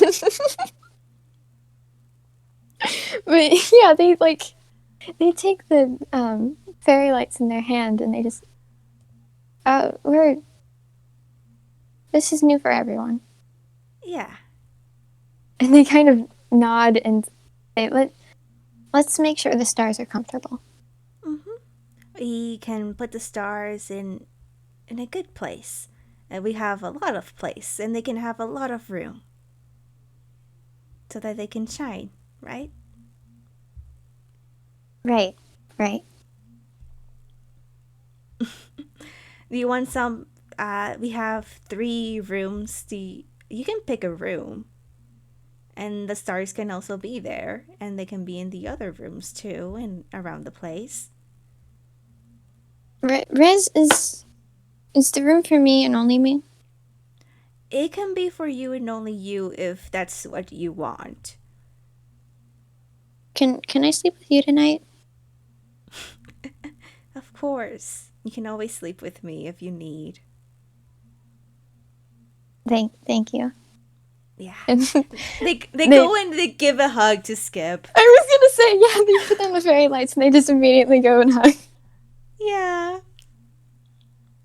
[SPEAKER 3] But yeah, they take the fairy lights in their hand, and they just this is new for everyone.
[SPEAKER 1] Yeah.
[SPEAKER 3] And they kind of nod and say, let's make sure the stars are comfortable.
[SPEAKER 1] We can put the stars in a good place. And we have a lot of place, and they can have a lot of room. So that they can shine, right?
[SPEAKER 3] Right.
[SPEAKER 1] Do you want some? We have 3 rooms. You can pick a room, and the stars can also be there, and they can be in the other rooms too, and around the place.
[SPEAKER 3] Rez, is the room for me and only me?
[SPEAKER 1] It can be for you and only you if that's what you want.
[SPEAKER 3] Can I sleep with you tonight?
[SPEAKER 1] Of course, you can always sleep with me if you need.
[SPEAKER 3] Thank you.
[SPEAKER 1] Yeah.
[SPEAKER 3] And
[SPEAKER 1] They go and they give a hug to Skip.
[SPEAKER 3] I was to say, yeah, they put on the fairy lights and they just immediately go and hug.
[SPEAKER 1] Yeah.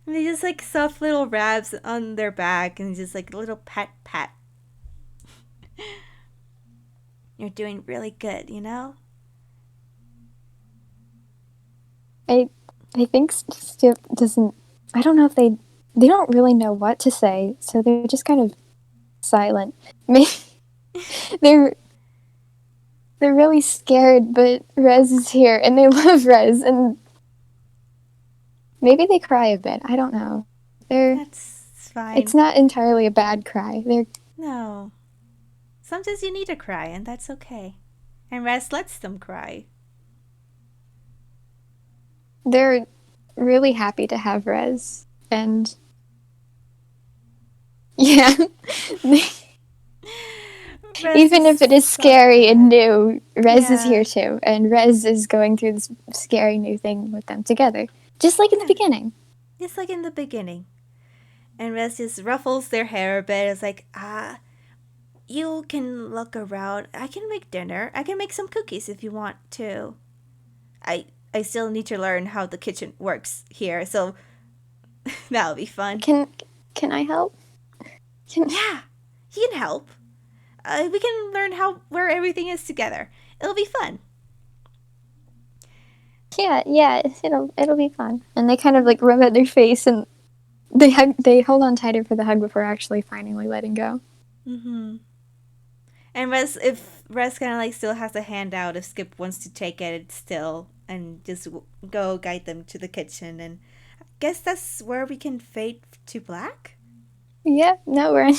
[SPEAKER 1] And they just like soft little rubs on their back and just like a little pat pat. You're doing really good, you know?
[SPEAKER 3] I think Skip doesn't. I don't know if they don't really know what to say, so they're just kind of silent. They're really scared, but Rez is here, and they love Rez, and maybe they cry a bit. I don't know.
[SPEAKER 1] That's fine.
[SPEAKER 3] It's not entirely a bad cry.
[SPEAKER 1] No. Sometimes you need to cry, and that's okay. And Rez lets them cry.
[SPEAKER 3] They're really happy to have Rez, and yeah. Even if it is scary and new, Rez is here too, and Rez is going through this scary new thing with them together, just like in the beginning.
[SPEAKER 1] Just like in the beginning. And Rez just ruffles their hair a bit. It's like, you can look around. I can make dinner. I can make some cookies if you want to. I still need to learn how the kitchen works here, so that'll be fun.
[SPEAKER 3] Can I help?
[SPEAKER 1] Yeah, you can help. We can learn where everything is together. It'll be fun.
[SPEAKER 3] Yeah, it'll be fun. And they kind of like rub at their face and they hold on tighter for the hug before actually finally letting go.
[SPEAKER 1] Mm-hmm. And if Rez kind of like still has a hand out, if Skip wants to take it still and just go guide them to the kitchen, and I guess that's where we can fade to black.
[SPEAKER 3] Yeah, no, I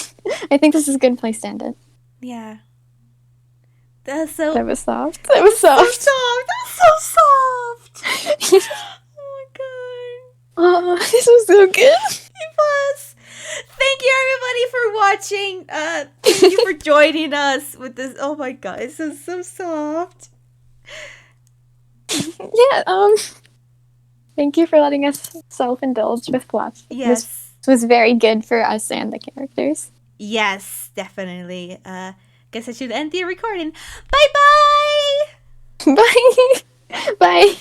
[SPEAKER 3] think this is a good place to end it.
[SPEAKER 1] Yeah.
[SPEAKER 3] That was soft.
[SPEAKER 1] That was soft. That was so soft. Oh my god.
[SPEAKER 3] Oh, this was so good.
[SPEAKER 1] It was. Thank you everybody for watching. Thank you for joining us with this. Oh my god, this is so soft.
[SPEAKER 3] Yeah, thank you for letting us self-indulge with plots.
[SPEAKER 1] Yes.
[SPEAKER 3] This was very good for us and the characters.
[SPEAKER 1] Yes, definitely. Guess I should end the recording. Bye-bye!
[SPEAKER 3] Bye! Bye!